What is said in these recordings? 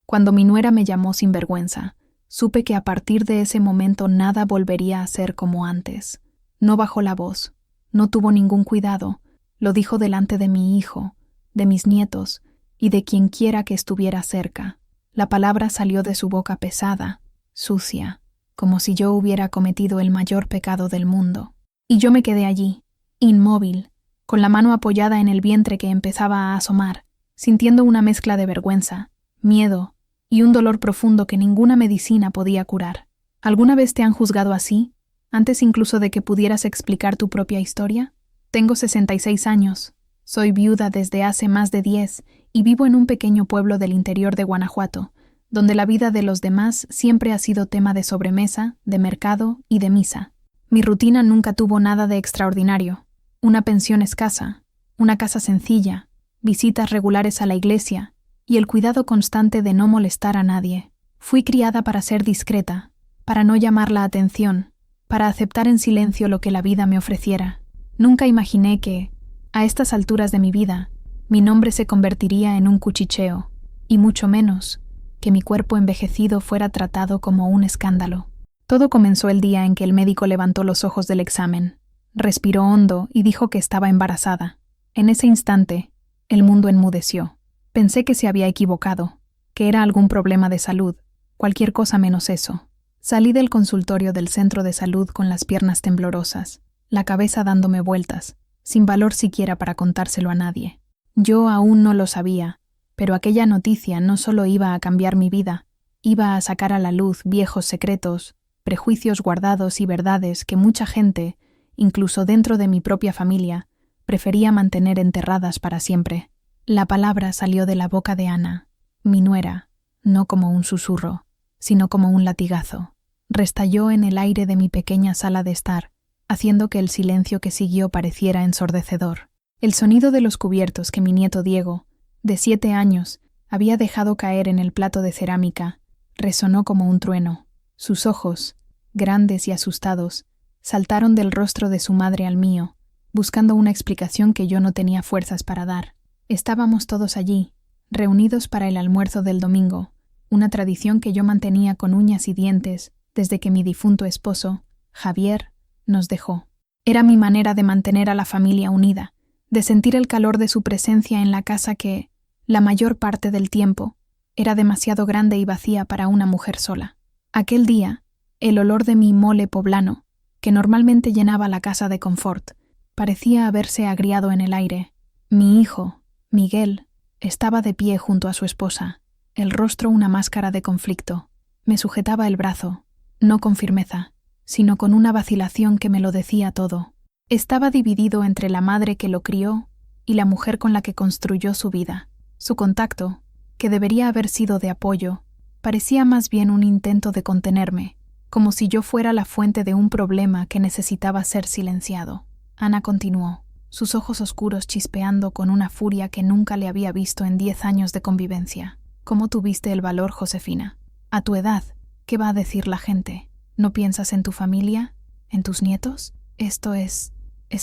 Cuando mi nuera me llamó sinvergüenza, supe que a partir de ese momento nada volvería a ser como antes. No bajó la voz, no tuvo ningún cuidado, lo dijo delante de mi hijo, de mis nietos y de quien quiera que estuviera cerca. La palabra salió de su boca pesada, sucia, como si yo hubiera cometido el mayor pecado del mundo. Y yo me quedé allí, inmóvil, con la mano apoyada en el vientre que empezaba a asomar, sintiendo una mezcla de vergüenza, miedo y un dolor profundo que ninguna medicina podía curar. ¿Alguna vez te han juzgado así, antes incluso de que pudieras explicar tu propia historia? Tengo 66 años, soy viuda desde hace más de 10 y vivo en un pequeño pueblo del interior de Guanajuato, donde la vida de los demás siempre ha sido tema de sobremesa, de mercado y de misa. Mi rutina nunca tuvo nada de extraordinario. Una pensión escasa, una casa sencilla, visitas regulares a la iglesia y el cuidado constante de no molestar a nadie. Fui criada para ser discreta, para no llamar la atención, para aceptar en silencio lo que la vida me ofreciera. Nunca imaginé que, a estas alturas de mi vida, mi nombre se convertiría en un cuchicheo, y mucho menos que mi cuerpo envejecido fuera tratado como un escándalo. Todo comenzó el día en que el médico levantó los ojos del examen, respiró hondo y dijo que estaba embarazada. En ese instante, el mundo enmudeció. Pensé que se había equivocado, que era algún problema de salud, cualquier cosa menos eso. Salí del consultorio del centro de salud con las piernas temblorosas, la cabeza dándome vueltas, sin valor siquiera para contárselo a nadie. Yo aún no lo sabía, pero aquella noticia no solo iba a cambiar mi vida, iba a sacar a la luz viejos secretos, prejuicios guardados y verdades que mucha gente, incluso dentro de mi propia familia, prefería mantener enterradas para siempre. La palabra salió de la boca de Ana, mi nuera, no como un susurro, sino como un latigazo. Restalló en el aire de mi pequeña sala de estar, haciendo que el silencio que siguió pareciera ensordecedor. El sonido de los cubiertos que mi nieto Diego, de 7 años, había dejado caer en el plato de cerámica, resonó como un trueno. Sus ojos, grandes y asustados, saltaron del rostro de su madre al mío, buscando una explicación que yo no tenía fuerzas para dar. Estábamos todos allí, reunidos para el almuerzo del domingo, una tradición que yo mantenía con uñas y dientes desde que mi difunto esposo, Javier, nos dejó. Era mi manera de mantener a la familia unida, de sentir el calor de su presencia en la casa que, la mayor parte del tiempo, era demasiado grande y vacía para una mujer sola. Aquel día, el olor de mi mole poblano, que normalmente llenaba la casa de confort, parecía haberse agriado en el aire. Mi hijo, Miguel, estaba de pie junto a su esposa, el rostro una máscara de conflicto. Me sujetaba el brazo, no con firmeza, sino con una vacilación que me lo decía todo. Estaba dividido entre la madre que lo crió y la mujer con la que construyó su vida. Su contacto, que debería haber sido de apoyo, parecía más bien un intento de contenerme, como si yo fuera la fuente de un problema que necesitaba ser silenciado. Ana continuó, sus ojos oscuros chispeando con una furia que nunca le había visto en 10 años de convivencia. ¿Cómo tuviste el valor, Josefina? A tu edad, ¿qué va a decir la gente? ¿No piensas en tu familia? ¿En tus nietos? Esto es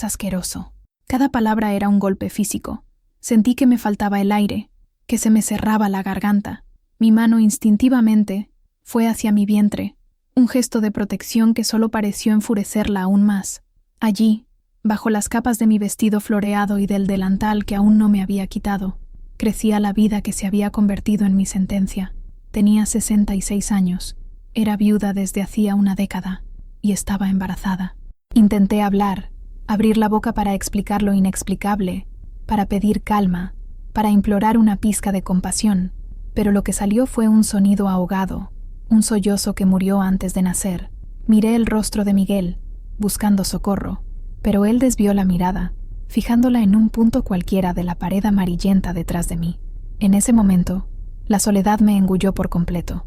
asqueroso. Cada palabra era un golpe físico. Sentí que me faltaba el aire, que se me cerraba la garganta. Mi mano instintivamente fue hacia mi vientre, un gesto de protección que solo pareció enfurecerla aún más. Allí, bajo las capas de mi vestido floreado y del delantal que aún no me había quitado, crecía la vida que se había convertido en mi sentencia. Tenía 66 años, era viuda desde hacía una década y estaba embarazada. Intenté hablar, abrir la boca para explicar lo inexplicable, para pedir calma, para implorar una pizca de compasión, pero lo que salió fue un sonido ahogado, un sollozo que murió antes de nacer. Miré el rostro de Miguel, buscando socorro, pero él desvió la mirada, fijándola en un punto cualquiera de la pared amarillenta detrás de mí. En ese momento, la soledad me engulló por completo.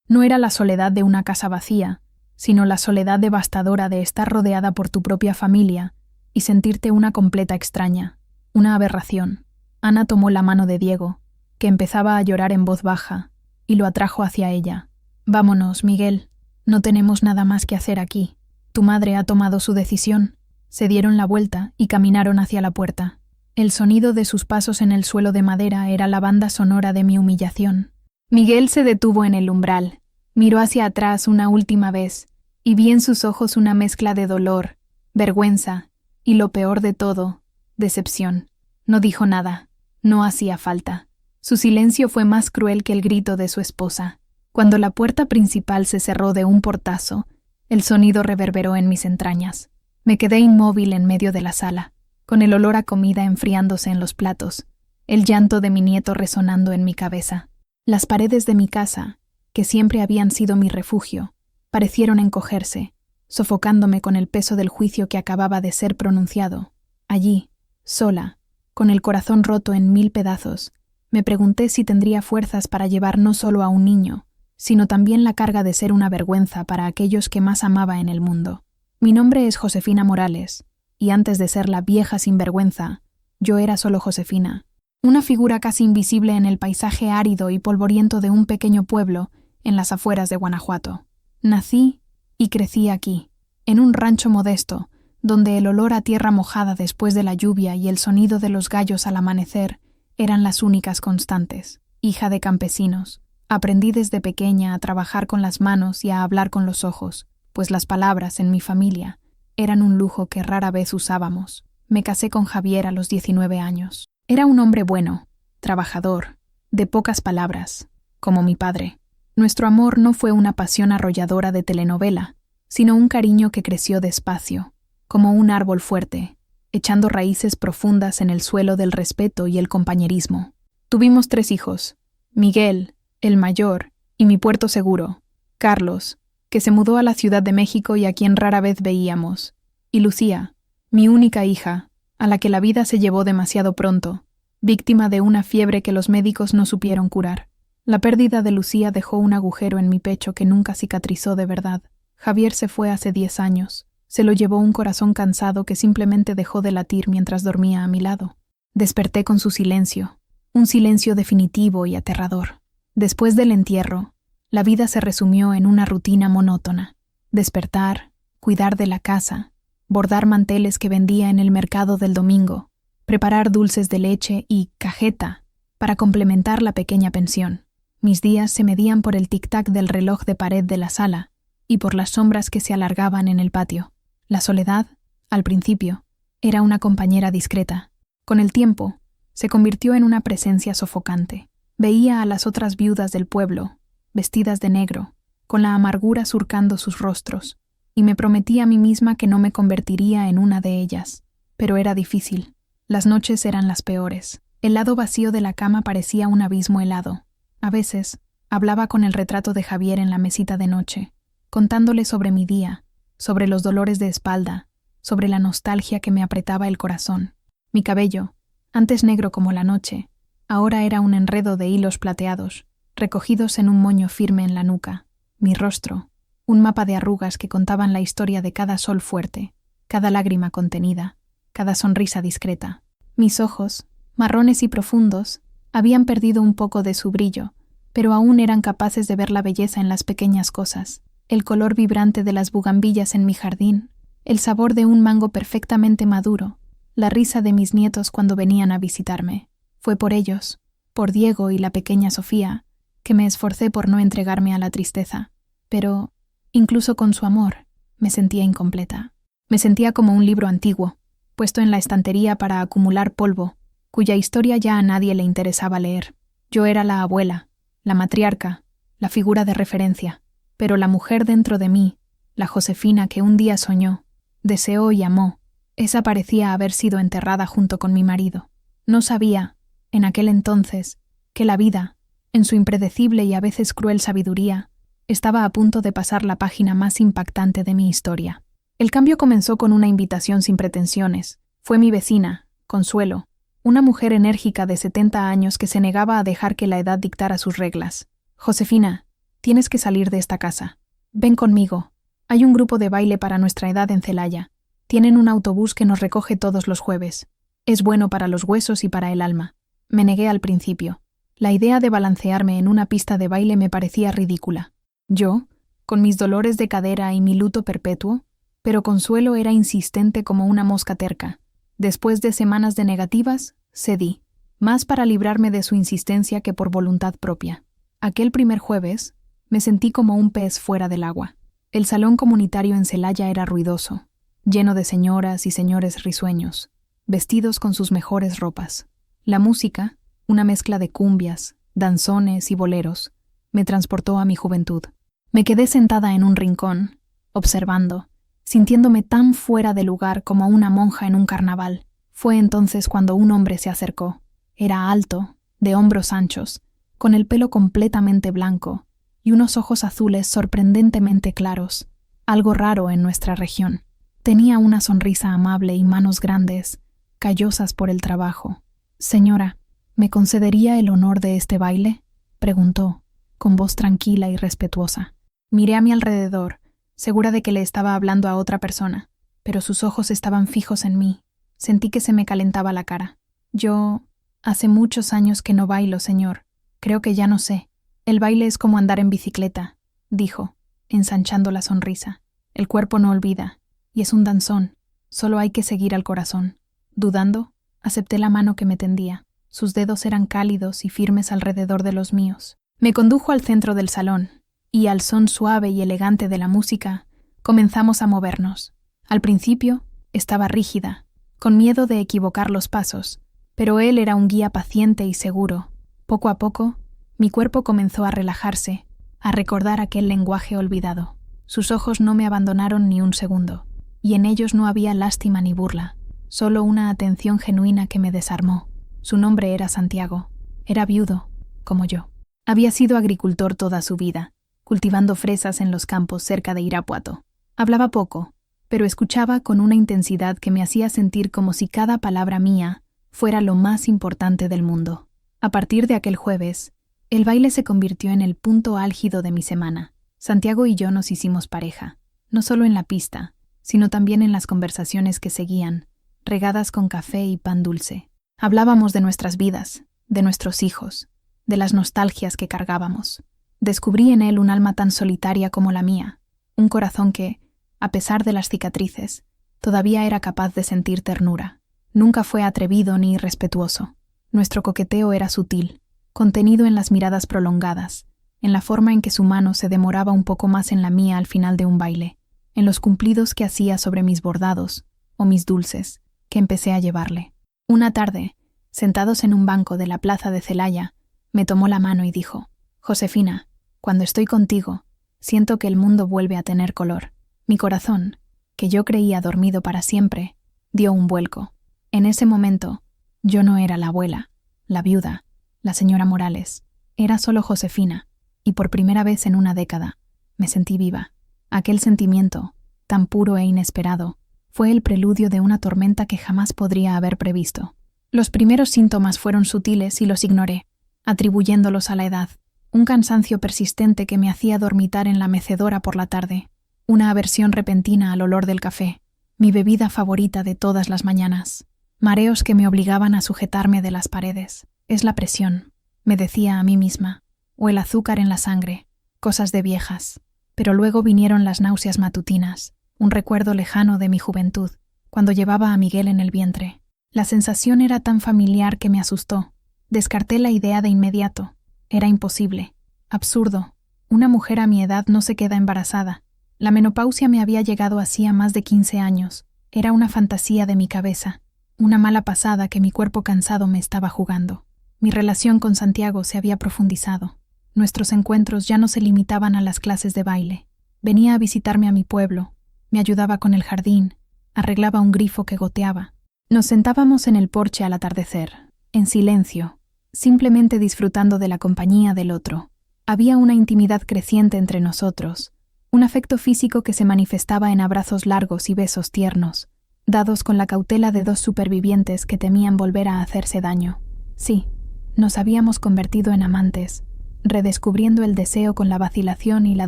No era la soledad de una casa vacía, sino la soledad devastadora de estar rodeada por tu propia familia y sentirte una completa extraña, una aberración. Ana tomó la mano de Diego, que empezaba a llorar en voz baja, y lo atrajo hacia ella. «Vámonos, Miguel, no tenemos nada más que hacer aquí. Tu madre ha tomado su decisión». Se dieron la vuelta y caminaron hacia la puerta. El sonido de sus pasos en el suelo de madera era la banda sonora de mi humillación. Miguel se detuvo en el umbral, miró hacia atrás una última vez, y vi en sus ojos una mezcla de dolor, vergüenza, y lo peor de todo, decepción. No dijo nada, no hacía falta. Su silencio fue más cruel que el grito de su esposa. Cuando la puerta principal se cerró de un portazo, el sonido reverberó en mis entrañas. Me quedé inmóvil en medio de la sala, con el olor a comida enfriándose en los platos, el llanto de mi nieto resonando en mi cabeza. Las paredes de mi casa, que siempre habían sido mi refugio, parecieron encogerse, sofocándome con el peso del juicio que acababa de ser pronunciado. Allí, sola, con el corazón roto en 1000 pedazos, me pregunté si tendría fuerzas para llevar no solo a un niño, sino también la carga de ser una vergüenza para aquellos que más amaba en el mundo. Mi nombre es Josefina Morales, y antes de ser la vieja sinvergüenza, yo era solo Josefina, una figura casi invisible en el paisaje árido y polvoriento de un pequeño pueblo en las afueras de Guanajuato. Nací y crecí aquí, en un rancho modesto, donde el olor a tierra mojada después de la lluvia y el sonido de los gallos al amanecer eran las únicas constantes. Hija de campesinos, aprendí desde pequeña a trabajar con las manos y a hablar con los ojos, pues las palabras en mi familia eran un lujo que rara vez usábamos. Me casé con Javier a los 19 años. Era un hombre bueno, trabajador, de pocas palabras, como mi padre. Nuestro amor no fue una pasión arrolladora de telenovela, sino un cariño que creció despacio, como un árbol fuerte, echando raíces profundas en el suelo del respeto y el compañerismo. Tuvimos 3 hijos, Miguel, el mayor, y mi puerto seguro, Carlos, que se mudó a la Ciudad de México y a quien rara vez veíamos, y Lucía, mi única hija, a la que la vida se llevó demasiado pronto, víctima de una fiebre que los médicos no supieron curar. La pérdida de Lucía dejó un agujero en mi pecho que nunca cicatrizó de verdad. Javier se fue hace 10 años. Se lo llevó un corazón cansado que simplemente dejó de latir mientras dormía a mi lado. Desperté con su silencio, un silencio definitivo y aterrador. Después del entierro, la vida se resumió en una rutina monótona. Despertar, cuidar de la casa, bordar manteles que vendía en el mercado del domingo, preparar dulces de leche y cajeta para complementar la pequeña pensión. Mis días se medían por el tic-tac del reloj de pared de la sala y por las sombras que se alargaban en el patio. La soledad, al principio, era una compañera discreta. Con el tiempo, se convirtió en una presencia sofocante. Veía a las otras viudas del pueblo, vestidas de negro, con la amargura surcando sus rostros, y me prometí a mí misma que no me convertiría en una de ellas. Pero era difícil. Las noches eran las peores. El lado vacío de la cama parecía un abismo helado. A veces, hablaba con el retrato de Javier en la mesita de noche, contándole sobre mi día, sobre los dolores de espalda, sobre la nostalgia que me apretaba el corazón. Mi cabello, antes negro como la noche, ahora era un enredo de hilos plateados, recogidos en un moño firme en la nuca. Mi rostro, un mapa de arrugas que contaban la historia de cada sol fuerte, cada lágrima contenida, cada sonrisa discreta. Mis ojos, marrones y profundos, habían perdido un poco de su brillo, pero aún eran capaces de ver la belleza en las pequeñas cosas, el color vibrante de las bugambillas en mi jardín, el sabor de un mango perfectamente maduro, la risa de mis nietos cuando venían a visitarme. Fue por ellos, por Diego y la pequeña Sofía, que me esforcé por no entregarme a la tristeza. Pero, incluso con su amor, me sentía incompleta. Me sentía como un libro antiguo, puesto en la estantería para acumular polvo, cuya historia ya a nadie le interesaba leer. Yo era la abuela, la matriarca, la figura de referencia, pero la mujer dentro de mí, la Josefina que un día soñó, deseó y amó, esa parecía haber sido enterrada junto con mi marido. No sabía, en aquel entonces, que la vida, en su impredecible y a veces cruel sabiduría, estaba a punto de pasar la página más impactante de mi historia. El cambio comenzó con una invitación sin pretensiones. Fue mi vecina, Consuelo, una mujer enérgica de 70 años que se negaba a dejar que la edad dictara sus reglas. «Josefina, tienes que salir de esta casa. Ven conmigo. Hay un grupo de baile para nuestra edad en Celaya. Tienen un autobús que nos recoge todos los jueves. Es bueno para los huesos y para el alma». Me negué al principio. La idea de balancearme en una pista de baile me parecía ridícula. Yo, con mis dolores de cadera y mi luto perpetuo, pero Consuelo era insistente como una mosca terca. Después de semanas de negativas, cedí, más para librarme de su insistencia que por voluntad propia. Aquel primer jueves, me sentí como un pez fuera del agua. El salón comunitario en Celaya era ruidoso, lleno de señoras y señores risueños, vestidos con sus mejores ropas. La música, una mezcla de cumbias, danzones y boleros, me transportó a mi juventud. Me quedé sentada en un rincón, observando, sintiéndome tan fuera de lugar como una monja en un carnaval. Fue entonces cuando un hombre se acercó. Era alto, de hombros anchos, con el pelo completamente blanco y unos ojos azules sorprendentemente claros, algo raro en nuestra región. Tenía una sonrisa amable y manos grandes, callosas por el trabajo. «Señora, ¿me concedería el honor de este baile?», preguntó, con voz tranquila y respetuosa. Miré a mi alrededor, segura de que le estaba hablando a otra persona, pero sus ojos estaban fijos en mí. Sentí que se me calentaba la cara. «Yo... hace muchos años que no bailo, señor. Creo que ya no sé. El baile es como andar en bicicleta», dijo, ensanchando la sonrisa. «El cuerpo no olvida, y es un danzón. Solo hay que seguir al corazón». Dudando, acepté la mano que me tendía. Sus dedos eran cálidos y firmes alrededor de los míos. Me condujo al centro del salón, y al son suave y elegante de la música, comenzamos a movernos. Al principio, estaba rígida, con miedo de equivocar los pasos, pero él era un guía paciente y seguro. Poco a poco, mi cuerpo comenzó a relajarse, a recordar aquel lenguaje olvidado. Sus ojos no me abandonaron ni un segundo, y en ellos no había lástima ni burla, solo una atención genuina que me desarmó. Su nombre era Santiago. Era viudo, como yo. Había sido agricultor toda su vida, cultivando fresas en los campos cerca de Irapuato. Hablaba poco, pero escuchaba con una intensidad que me hacía sentir como si cada palabra mía fuera lo más importante del mundo. A partir de aquel jueves, el baile se convirtió en el punto álgido de mi semana. Santiago y yo nos hicimos pareja, no solo en la pista, sino también en las conversaciones que seguían, regadas con café y pan dulce. Hablábamos de nuestras vidas, de nuestros hijos, de las nostalgias que cargábamos. Descubrí en él un alma tan solitaria como la mía, un corazón que, a pesar de las cicatrices, todavía era capaz de sentir ternura. Nunca fue atrevido ni irrespetuoso. Nuestro coqueteo era sutil, contenido en las miradas prolongadas, en la forma en que su mano se demoraba un poco más en la mía al final de un baile, en los cumplidos que hacía sobre mis bordados o mis dulces, que empecé a llevarle. Una tarde, sentados en un banco de la plaza de Celaya, me tomó la mano y dijo: «Josefina, cuando estoy contigo, siento que el mundo vuelve a tener color». Mi corazón, que yo creía dormido para siempre, dio un vuelco. En ese momento, yo no era la abuela, la viuda, la señora Morales. Era solo Josefina, y por primera vez en una década, me sentí viva. Aquel sentimiento, tan puro e inesperado, fue el preludio de una tormenta que jamás podría haber previsto. Los primeros síntomas fueron sutiles y los ignoré, atribuyéndolos a la edad, un cansancio persistente que me hacía dormitar en la mecedora por la tarde, una aversión repentina al olor del café, mi bebida favorita de todas las mañanas, mareos que me obligaban a sujetarme de las paredes. «Es la presión», me decía a mí misma, o el azúcar en la sangre, cosas de viejas. Pero luego vinieron las náuseas matutinas, un recuerdo lejano de mi juventud, cuando llevaba a Miguel en el vientre. La sensación era tan familiar que me asustó. Descarté la idea de inmediato. Era imposible. Absurdo. Una mujer a mi edad no se queda embarazada. La menopausia me había llegado hacía más de 15 años. Era una fantasía de mi cabeza, una mala pasada que mi cuerpo cansado me estaba jugando. Mi relación con Santiago se había profundizado. Nuestros encuentros ya no se limitaban a las clases de baile. Venía a visitarme a mi pueblo, me ayudaba con el jardín, arreglaba un grifo que goteaba. Nos sentábamos en el porche al atardecer, en silencio, simplemente disfrutando de la compañía del otro. Había una intimidad creciente entre nosotros, un afecto físico que se manifestaba en abrazos largos y besos tiernos, dados con la cautela de dos supervivientes que temían volver a hacerse daño. Sí, nos habíamos convertido en amantes, redescubriendo el deseo con la vacilación y la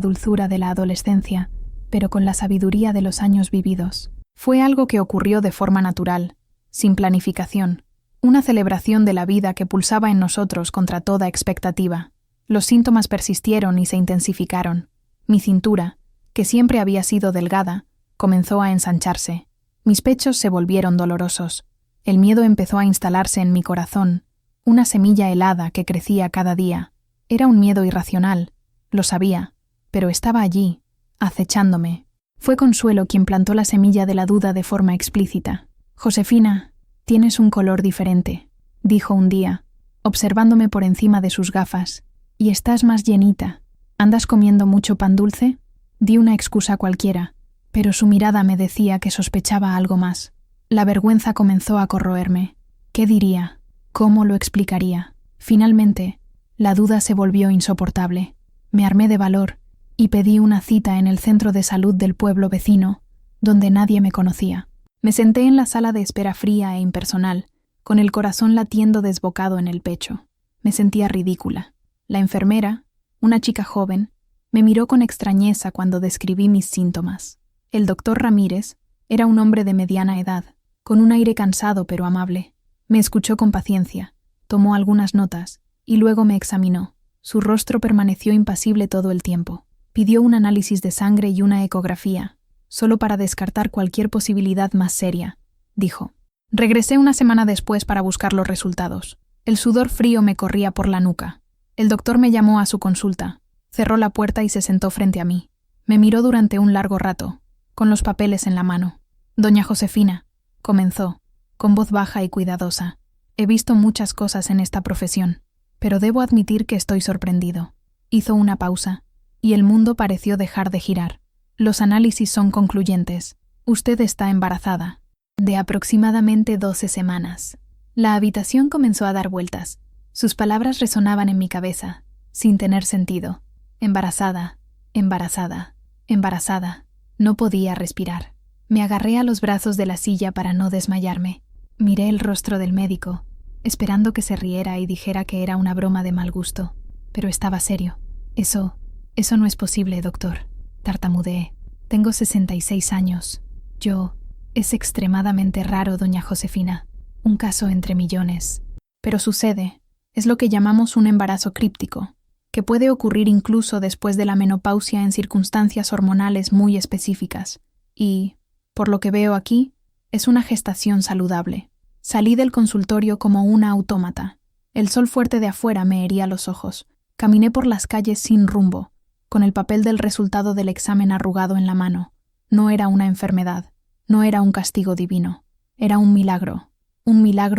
dulzura de la adolescencia, pero con la sabiduría de los años vividos. Fue algo que ocurrió de forma natural, sin planificación, una celebración de la vida que pulsaba en nosotros contra toda expectativa. Los síntomas persistieron y se intensificaron. Mi cintura, que siempre había sido delgada, comenzó a ensancharse. Mis pechos se volvieron dolorosos. El miedo empezó a instalarse en mi corazón, una semilla helada que crecía cada día. Era un miedo irracional, lo sabía, pero estaba allí, acechándome. Fue Consuelo quien plantó la semilla de la duda de forma explícita. «Josefina, tienes un color diferente», dijo un día, observándome por encima de sus gafas. «Y estás más llenita. ¿Andas comiendo mucho pan dulce?». Di una excusa cualquiera, pero su mirada me decía que sospechaba algo más. La vergüenza comenzó a corroerme. ¿Qué diría? ¿Cómo lo explicaría? Finalmente, la duda se volvió insoportable. Me armé de valor y pedí una cita en el centro de salud del pueblo vecino, donde nadie me conocía. Me senté en la sala de espera fría e impersonal, con el corazón latiendo desbocado en el pecho. Me sentía ridícula. La enfermera, una chica joven, me miró con extrañeza cuando describí mis síntomas. El doctor Ramírez era un hombre de mediana edad, con un aire cansado pero amable. Me escuchó con paciencia, tomó algunas notas y luego me examinó. Su rostro permaneció impasible todo el tiempo. Pidió un análisis de sangre y una ecografía, solo para descartar cualquier posibilidad más seria, dijo. Regresé una semana después para buscar los resultados. El sudor frío me corría por la nuca. El doctor me llamó a su consulta, cerró la puerta y se sentó frente a mí. Me miró durante un largo rato, con los papeles en la mano. «Doña Josefina», comenzó, con voz baja y cuidadosa, «he visto muchas cosas en esta profesión, pero debo admitir que estoy sorprendido». Hizo una pausa, y el mundo pareció dejar de girar. «Los análisis son concluyentes. Usted está embarazada, de aproximadamente 12 semanas». La habitación comenzó a dar vueltas. Sus palabras resonaban en mi cabeza, sin tener sentido. Embarazada, embarazada, embarazada. No podía respirar. Me agarré a los brazos de la silla para no desmayarme. Miré el rostro del médico, esperando que se riera y dijera que era una broma de mal gusto, pero estaba serio. Eso no es posible, doctor», tartamudeé. «Tengo 66 años. Es extremadamente raro, doña Josefina. Un caso entre millones. Pero sucede. Es lo que llamamos un embarazo críptico, que puede ocurrir incluso después de la menopausia en circunstancias hormonales muy específicas. Y, por lo que veo aquí, es una gestación saludable». Salí del consultorio como una autómata. El sol fuerte de afuera me hería los ojos. Caminé por las calles sin rumbo, con el papel del resultado del examen arrugado en la mano. No era una enfermedad, no era un castigo divino. Era un milagro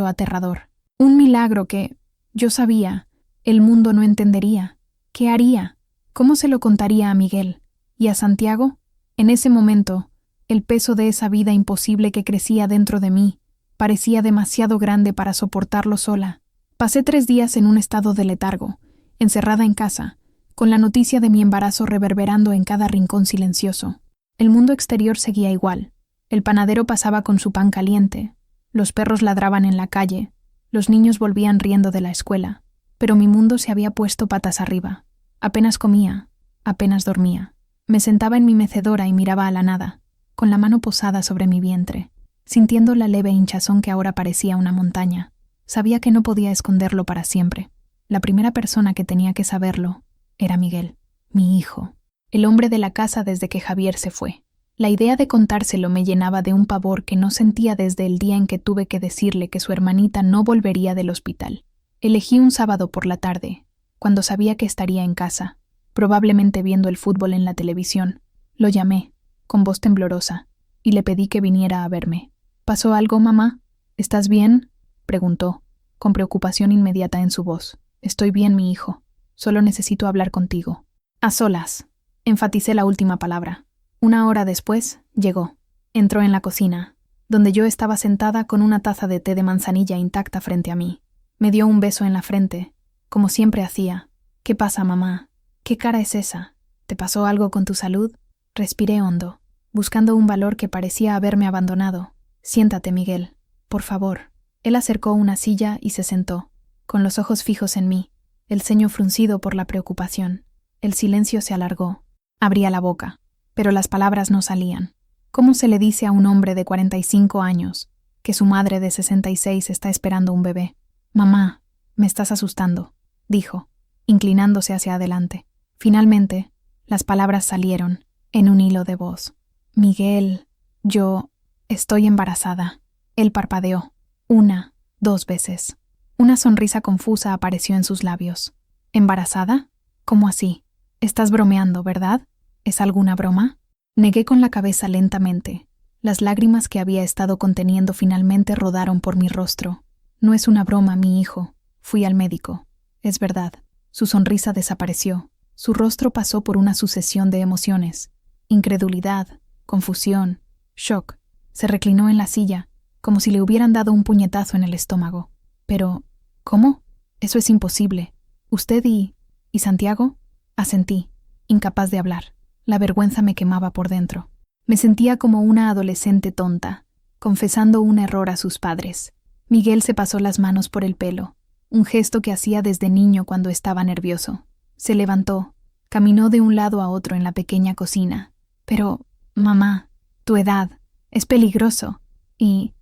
aterrador. Un milagro que, yo sabía, el mundo no entendería. ¿Qué haría? ¿Cómo se lo contaría a Miguel? ¿Y a Santiago? En ese momento, el peso de esa vida imposible que crecía dentro de mí parecía demasiado grande para soportarlo sola. Pasé 3 días en un estado de letargo, encerrada en casa, con la noticia de mi embarazo reverberando en cada rincón silencioso. El mundo exterior seguía igual. El panadero pasaba con su pan caliente, los perros ladraban en la calle, los niños volvían riendo de la escuela, pero mi mundo se había puesto patas arriba. Apenas comía, apenas dormía. Me sentaba en mi mecedora y miraba a la nada, con la mano posada sobre mi vientre, sintiendo la leve hinchazón que ahora parecía una montaña. Sabía que no podía esconderlo para siempre. La primera persona que tenía que saberlo era Miguel, mi hijo, el hombre de la casa desde que Javier se fue. La idea de contárselo me llenaba de un pavor que no sentía desde el día en que tuve que decirle que su hermanita no volvería del hospital. Elegí un sábado por la tarde, cuando sabía que estaría en casa, probablemente viendo el fútbol en la televisión. Lo llamé, con voz temblorosa, y le pedí que viniera a verme. «¿Pasó algo, mamá? ¿Estás bien?», preguntó, con preocupación inmediata en su voz. «Estoy bien, mi hijo. Solo necesito hablar contigo». «A solas», enfaticé la última palabra. 1 hora después, llegó. Entró en la cocina, donde yo estaba sentada con una taza de té de manzanilla intacta frente a mí. Me dio un beso en la frente, como siempre hacía. «¿Qué pasa, mamá? ¿Qué cara es esa? ¿Te pasó algo con tu salud?». Respiré hondo, buscando un valor que parecía haberme abandonado. «Siéntate, Miguel, por favor». Él acercó una silla y se sentó, con los ojos fijos en mí, el ceño fruncido por la preocupación. El silencio se alargó. Abría la boca, pero las palabras no salían. ¿Cómo se le dice a un hombre de 45 años que su madre de 66 está esperando un bebé? «Mamá, me estás asustando», dijo, inclinándose hacia adelante. Finalmente, las palabras salieron, en un hilo de voz. «Miguel, yo estoy embarazada». Él parpadeó, 1, 2 veces. Una sonrisa confusa apareció en sus labios. ¿Embarazada? ¿Cómo así? Estás bromeando, ¿verdad? ¿Es alguna broma? Negué con la cabeza lentamente. Las lágrimas que había estado conteniendo finalmente rodaron por mi rostro. No es una broma, mi hijo. Fui al médico. Es verdad. Su sonrisa desapareció. Su rostro pasó por una sucesión de emociones. Incredulidad, confusión, shock. Se reclinó en la silla, como si le hubieran dado un puñetazo en el estómago. Pero, ¿cómo? Eso es imposible. ¿Usted y Santiago? Asentí, incapaz de hablar. La vergüenza me quemaba por dentro. Me sentía como una adolescente tonta, confesando un error a sus padres. Miguel se pasó las manos por el pelo, un gesto que hacía desde niño cuando estaba nervioso. Se levantó, caminó de un lado a otro en la pequeña cocina. Pero, mamá, tu edad, es peligroso. ¿Y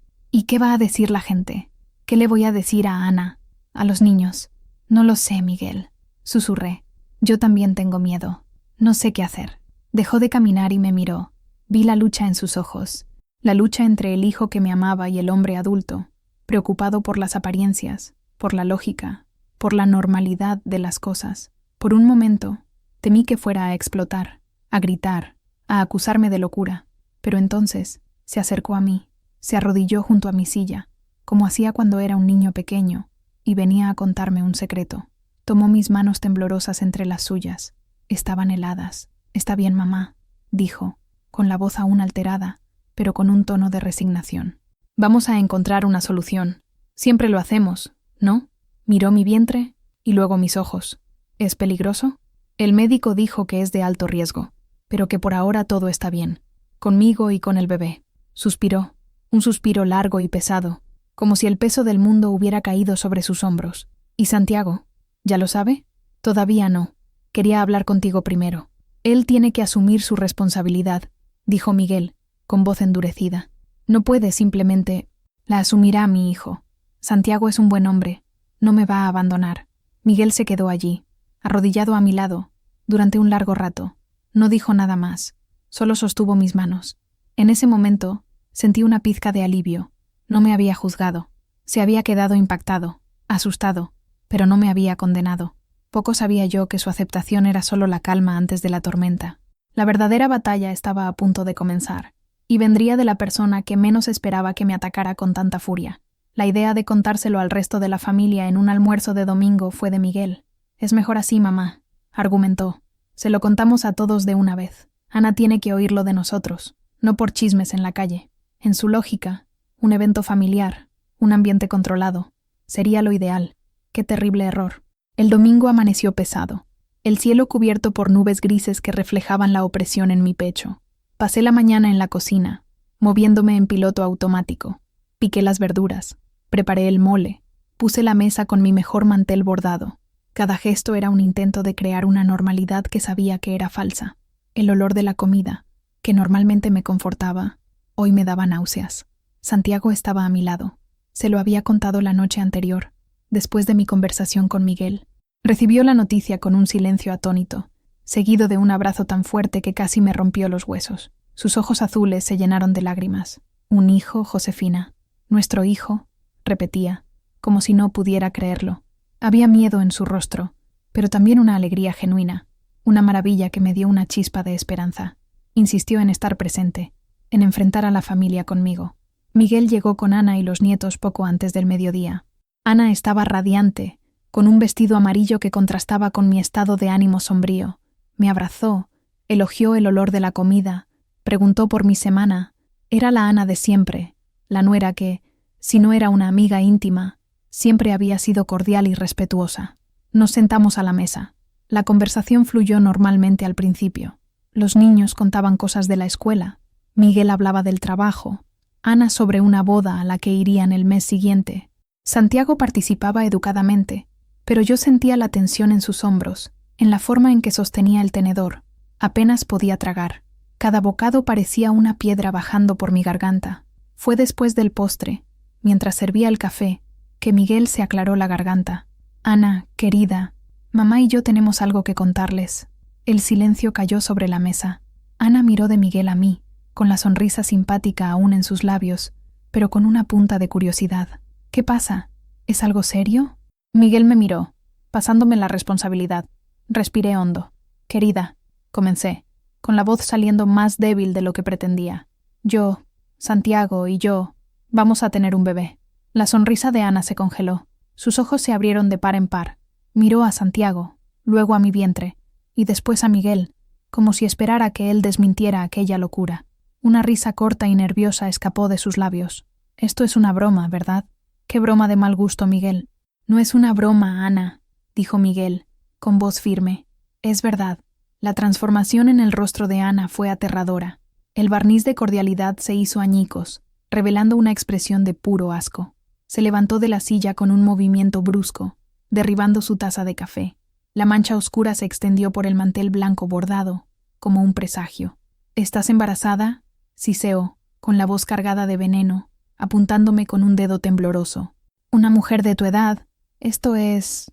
qué va a decir la gente? ¿Qué le voy a decir a Ana, a los niños? No lo sé, Miguel, susurré. Yo también tengo miedo. No sé qué hacer. Dejó de caminar y me miró. Vi la lucha en sus ojos, la lucha entre el hijo que me amaba y el hombre adulto, preocupado por las apariencias, por la lógica, por la normalidad de las cosas. Por un momento, temí que fuera a explotar, a gritar, a acusarme de locura, pero entonces se acercó a mí, se arrodilló junto a mi silla, como hacía cuando era un niño pequeño, y venía a contarme un secreto. Tomó mis manos temblorosas entre las suyas. Estaban heladas. «Está bien, mamá», dijo, con la voz aún alterada, pero con un tono de resignación. «Vamos a encontrar una solución. Siempre lo hacemos, ¿no?» Miró mi vientre y luego mis ojos. «¿Es peligroso?» El médico dijo que es de alto riesgo, pero que por ahora todo está bien, conmigo y con el bebé. Suspiró, un suspiro largo y pesado, como si el peso del mundo hubiera caído sobre sus hombros. «¿Y Santiago? ¿Ya lo sabe?» «Todavía no. Quería hablar contigo primero. Él tiene que asumir su responsabilidad», dijo Miguel, con voz endurecida. «No puede simplemente...» «La asumirá mi hijo. Santiago es un buen hombre. No me va a abandonar». Miguel se quedó allí, arrodillado a mi lado, durante un largo rato. No dijo nada más, solo sostuvo mis manos. En ese momento sentí una pizca de alivio. No me había juzgado. Se había quedado impactado, asustado, pero no me había condenado. Poco sabía yo que su aceptación era solo la calma antes de la tormenta. La verdadera batalla estaba a punto de comenzar, y vendría de la persona que menos esperaba que me atacara con tanta furia. La idea de contárselo al resto de la familia en un almuerzo de domingo fue de Miguel. «Es mejor así, mamá», argumentó. «Se lo contamos a todos de una vez. Ana tiene que oírlo de nosotros, no por chismes en la calle. En su lógica, un evento familiar, un ambiente controlado, sería lo ideal. Qué terrible error». El domingo amaneció pesado, el cielo cubierto por nubes grises que reflejaban la opresión en mi pecho. Pasé la mañana en la cocina, moviéndome en piloto automático. Piqué las verduras, preparé el mole, puse la mesa con mi mejor mantel bordado. Cada gesto era un intento de crear una normalidad que sabía que era falsa. El olor de la comida, que normalmente me confortaba, hoy me daba náuseas. Santiago estaba a mi lado. Se lo había contado la noche anterior, después de mi conversación con Miguel. Recibió la noticia con un silencio atónito, seguido de un abrazo tan fuerte que casi me rompió los huesos. Sus ojos azules se llenaron de lágrimas. «Un hijo, Josefina. Nuestro hijo», repetía, como si no pudiera creerlo. Había miedo en su rostro, pero también una alegría genuina, una maravilla que me dio una chispa de esperanza. Insistió en estar presente, en enfrentar a la familia conmigo. Miguel llegó con Ana y los nietos poco antes del mediodía. Ana estaba radiante, con un vestido amarillo que contrastaba con mi estado de ánimo sombrío. Me abrazó, elogió el olor de la comida, preguntó por mi semana. Era la Ana de siempre, la nuera que, si no era una amiga íntima, siempre había sido cordial y respetuosa. Nos sentamos a la mesa. La conversación fluyó normalmente al principio. Los niños contaban cosas de la escuela. Miguel hablaba del trabajo. Ana sobre una boda a la que irían el mes siguiente. Santiago participaba educadamente, pero yo sentía la tensión en sus hombros, en la forma en que sostenía el tenedor. Apenas podía tragar. Cada bocado parecía una piedra bajando por mi garganta. Fue después del postre, mientras servía el café, que Miguel se aclaró la garganta. «Ana, querida, mamá y yo tenemos algo que contarles». El silencio cayó sobre la mesa. Ana miró de Miguel a mí, con la sonrisa simpática aún en sus labios, pero con una punta de curiosidad. «¿Qué pasa? ¿Es algo serio?» Miguel me miró. pasándome la responsabilidad. Respiré hondo. Querida, comencé, con la voz saliendo más débil de lo que pretendía. Yo, Santiago y yo, vamos a tener un bebé. La sonrisa de Ana se congeló. Sus ojos se abrieron de par en par. Miró a Santiago, luego a mi vientre, y después a Miguel, como si esperara que él desmintiera aquella locura. Una risa corta y nerviosa escapó de sus labios. Esto es una broma, ¿verdad? Qué broma de mal gusto, Miguel. No es una broma, Ana, dijo Miguel, con voz firme. Es verdad. La transformación en el rostro de Ana fue aterradora. El barniz de cordialidad se hizo añicos, revelando una expresión de puro asco. Se levantó de la silla con un movimiento brusco, derribando su taza de café. La mancha oscura se extendió por el mantel blanco bordado, como un presagio. ¿Estás embarazada?, siseó, con la voz cargada de veneno, apuntándome con un dedo tembloroso. Una mujer de tu edad. Esto es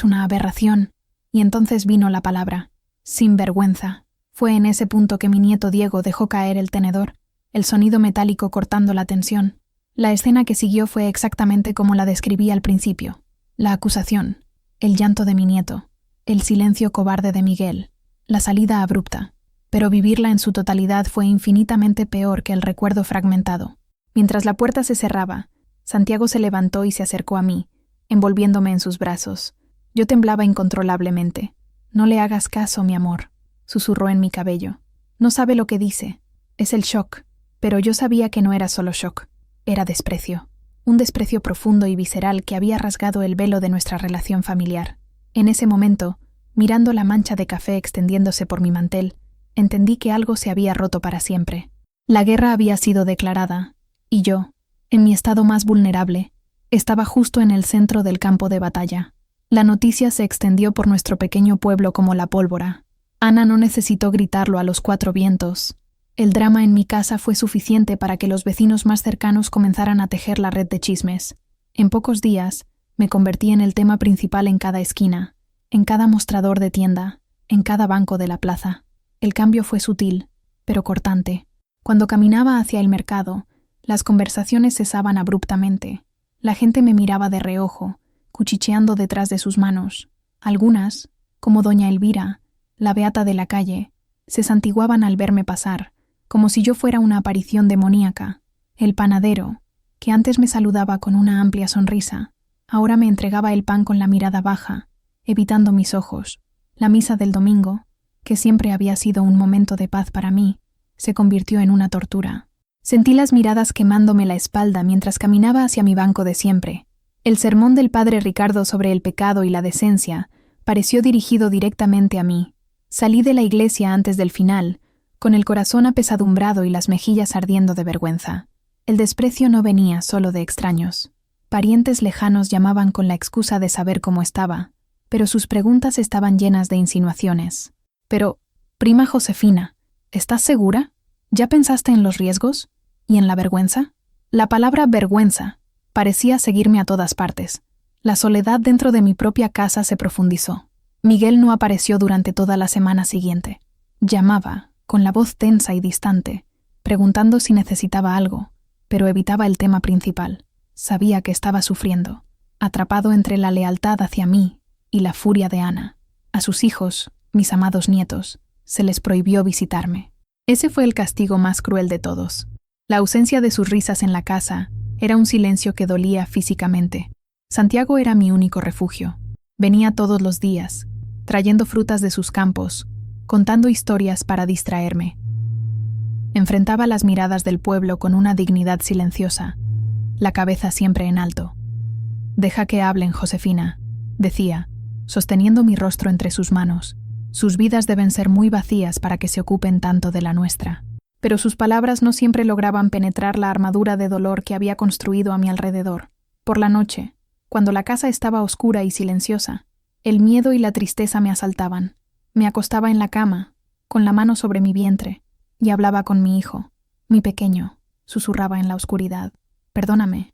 una aberración. Y entonces vino la palabra. Sinvergüenza. Fue en ese punto que mi nieto Diego dejó caer el tenedor, el sonido metálico cortando la tensión. La escena que siguió fue exactamente como la describí al principio. La acusación, el llanto de mi nieto, el silencio cobarde de Miguel, la salida abrupta. Pero vivirla en su totalidad fue infinitamente peor que el recuerdo fragmentado. Mientras la puerta se cerraba, Santiago se levantó y se acercó a mí, envolviéndome en sus brazos. Yo temblaba incontrolablemente. No le hagas caso, mi amor, susurró en mi cabello. No sabe lo que dice. Es el shock. Pero yo sabía que no era solo shock. Era desprecio. Un desprecio profundo y visceral que había rasgado el velo de nuestra relación familiar. En ese momento, mirando la mancha de café extendiéndose por mi mantel, entendí que algo se había roto para siempre. La guerra había sido declarada, y yo, en mi estado más vulnerable, estaba justo en el centro del campo de batalla. La noticia se extendió por nuestro pequeño pueblo como la pólvora. Ana no necesitó gritarlo a los cuatro vientos. El drama en mi casa fue suficiente para que los vecinos más cercanos comenzaran a tejer la red de chismes. En pocos días, me convertí en el tema principal en cada esquina, en cada mostrador de tienda, en cada banco de la plaza. El cambio fue sutil, pero cortante. Cuando caminaba hacia el mercado, las conversaciones cesaban abruptamente. La gente me miraba de reojo, cuchicheando detrás de sus manos. Algunas, como doña Elvira, la beata de la calle, se santiguaban al verme pasar, como si yo fuera una aparición demoníaca. El panadero, que antes me saludaba con una amplia sonrisa, ahora me entregaba el pan con la mirada baja, evitando mis ojos. La misa del domingo, que siempre había sido un momento de paz para mí, se convirtió en una tortura. Sentí las miradas quemándome la espalda mientras caminaba hacia mi banco de siempre. El sermón del padre Ricardo sobre el pecado y la decencia pareció dirigido directamente a mí. Salí de la iglesia antes del final, con el corazón apesadumbrado y las mejillas ardiendo de vergüenza. El desprecio no venía solo de extraños. Parientes lejanos llamaban con la excusa de saber cómo estaba, pero sus preguntas estaban llenas de insinuaciones. Pero, prima Josefina, ¿estás segura? ¿Ya pensaste en los riesgos? ¿Y en la vergüenza? La palabra vergüenza parecía seguirme a todas partes. La soledad dentro de mi propia casa se profundizó. Miguel no apareció durante toda la semana siguiente. Llamaba, con la voz tensa y distante, preguntando si necesitaba algo, pero evitaba el tema principal. Sabía que estaba sufriendo, atrapado entre la lealtad hacia mí y la furia de Ana. A sus hijos, mis amados nietos, se les prohibió visitarme. Ese fue el castigo más cruel de todos. La ausencia de sus risas en la casa era un silencio que dolía físicamente. Santiago era mi único refugio. Venía todos los días, trayendo frutas de sus campos, contando historias para distraerme. Enfrentaba las miradas del pueblo con una dignidad silenciosa, la cabeza siempre en alto. «Deja que hablen, Josefina», decía, sosteniendo mi rostro entre sus manos. «Sus vidas deben ser muy vacías para que se ocupen tanto de la nuestra». Pero sus palabras no siempre lograban penetrar la armadura de dolor que había construido a mi alrededor. Por la noche, cuando la casa estaba oscura y silenciosa, el miedo y la tristeza me asaltaban. Me acostaba en la cama, con la mano sobre mi vientre, y hablaba con mi hijo. Mi pequeño, susurraba en la oscuridad. Perdóname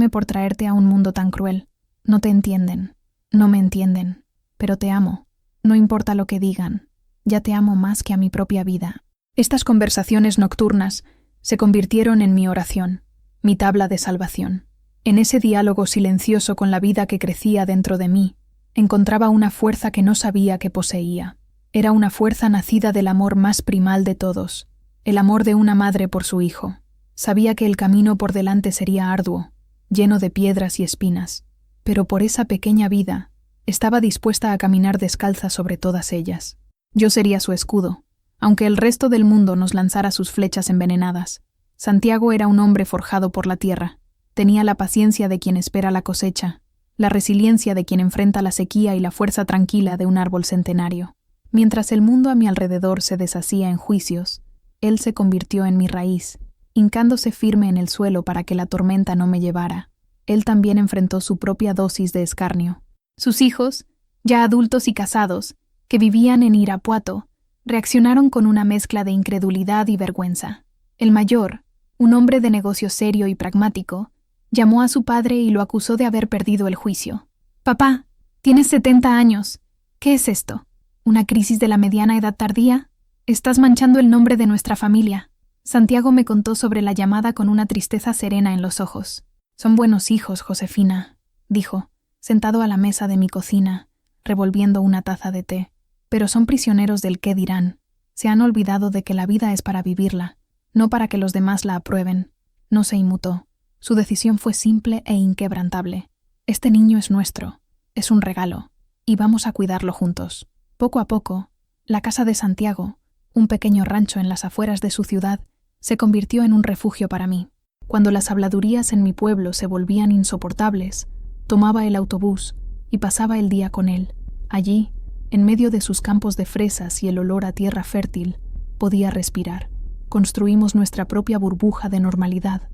por traerte a un mundo tan cruel. No te entienden, no me entienden, pero te amo. No importa lo que digan, ya te amo más que a mi propia vida. Estas conversaciones nocturnas se convirtieron en mi oración, mi tabla de salvación. En ese diálogo silencioso con la vida que crecía dentro de mí, Encontraba una fuerza que no sabía que poseía. Era una fuerza nacida del amor más primal de todos, el amor de una madre por su hijo. Sabía que el camino por delante sería arduo, lleno de piedras y espinas, pero por esa pequeña vida estaba dispuesta a caminar descalza sobre todas ellas. Yo sería su escudo, aunque el resto del mundo nos lanzara sus flechas envenenadas. Santiago era un hombre forjado por la tierra. Tenía la paciencia de quien espera la cosecha, la resiliencia de quien enfrenta la sequía y la fuerza tranquila de un árbol centenario. Mientras el mundo a mi alrededor se deshacía en juicios, él se convirtió en mi raíz, hincándose firme en el suelo para que la tormenta no me llevara. Él también enfrentó su propia dosis de escarnio. Sus hijos, ya adultos y casados, que vivían en Irapuato, reaccionaron con una mezcla de incredulidad y vergüenza. El mayor, un hombre de negocio serio y pragmático, llamó a su padre y lo acusó de haber perdido el juicio. «Papá, tienes 70 años. ¿Qué es esto? ¿Una crisis de la mediana edad tardía? Estás manchando el nombre de nuestra familia». Santiago me contó sobre la llamada con una tristeza serena en los ojos. «Son buenos hijos, Josefina», dijo, sentado a la mesa de mi cocina, revolviendo una taza de té. «Pero son prisioneros del qué dirán. Se han olvidado de que la vida es para vivirla, no para que los demás la aprueben». No se inmutó. Su decisión fue simple e inquebrantable. «Este niño es nuestro, es un regalo, y vamos a cuidarlo juntos». Poco a poco, la casa de Santiago, un pequeño rancho en las afueras de su ciudad, se convirtió en un refugio para mí. Cuando las habladurías en mi pueblo se volvían insoportables, tomaba el autobús y pasaba el día con él. Allí, en medio de sus campos de fresas y el olor a tierra fértil, podía respirar. Construimos nuestra propia burbuja de normalidad.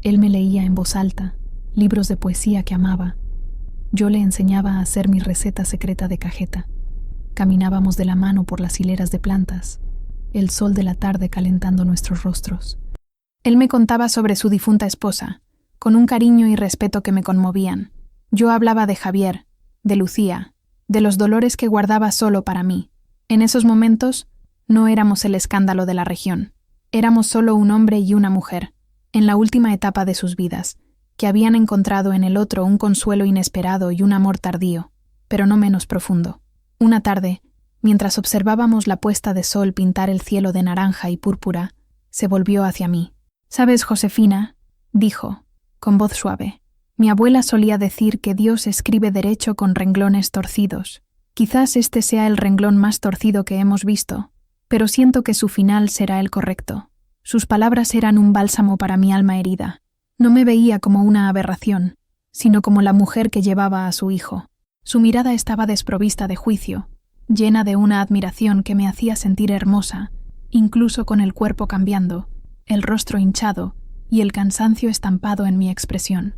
Él me leía en voz alta, libros de poesía que amaba. Yo le enseñaba a hacer mi receta secreta de cajeta. Caminábamos de la mano por las hileras de plantas, el sol de la tarde calentando nuestros rostros. Él me contaba sobre su difunta esposa, con un cariño y respeto que me conmovían. Yo hablaba de Javier, de Lucía, de los dolores que guardaba solo para mí. En esos momentos, no éramos el escándalo de la región. Éramos solo un hombre y una mujer, en la última etapa de sus vidas, que habían encontrado en el otro un consuelo inesperado y un amor tardío, pero no menos profundo. Una tarde, mientras observábamos la puesta de sol pintar el cielo de naranja y púrpura, se volvió hacia mí. «¿Sabes, Josefina?», dijo, con voz suave. «Mi abuela solía decir que Dios escribe derecho con renglones torcidos. Quizás este sea el renglón más torcido que hemos visto, pero siento que su final será el correcto. Sus palabras eran un bálsamo para mi alma herida. No me veía como una aberración, sino como la mujer que llevaba a su hijo. Su mirada estaba desprovista de juicio, llena de una admiración que me hacía sentir hermosa, incluso con el cuerpo cambiando, el rostro hinchado y el cansancio estampado en mi expresión.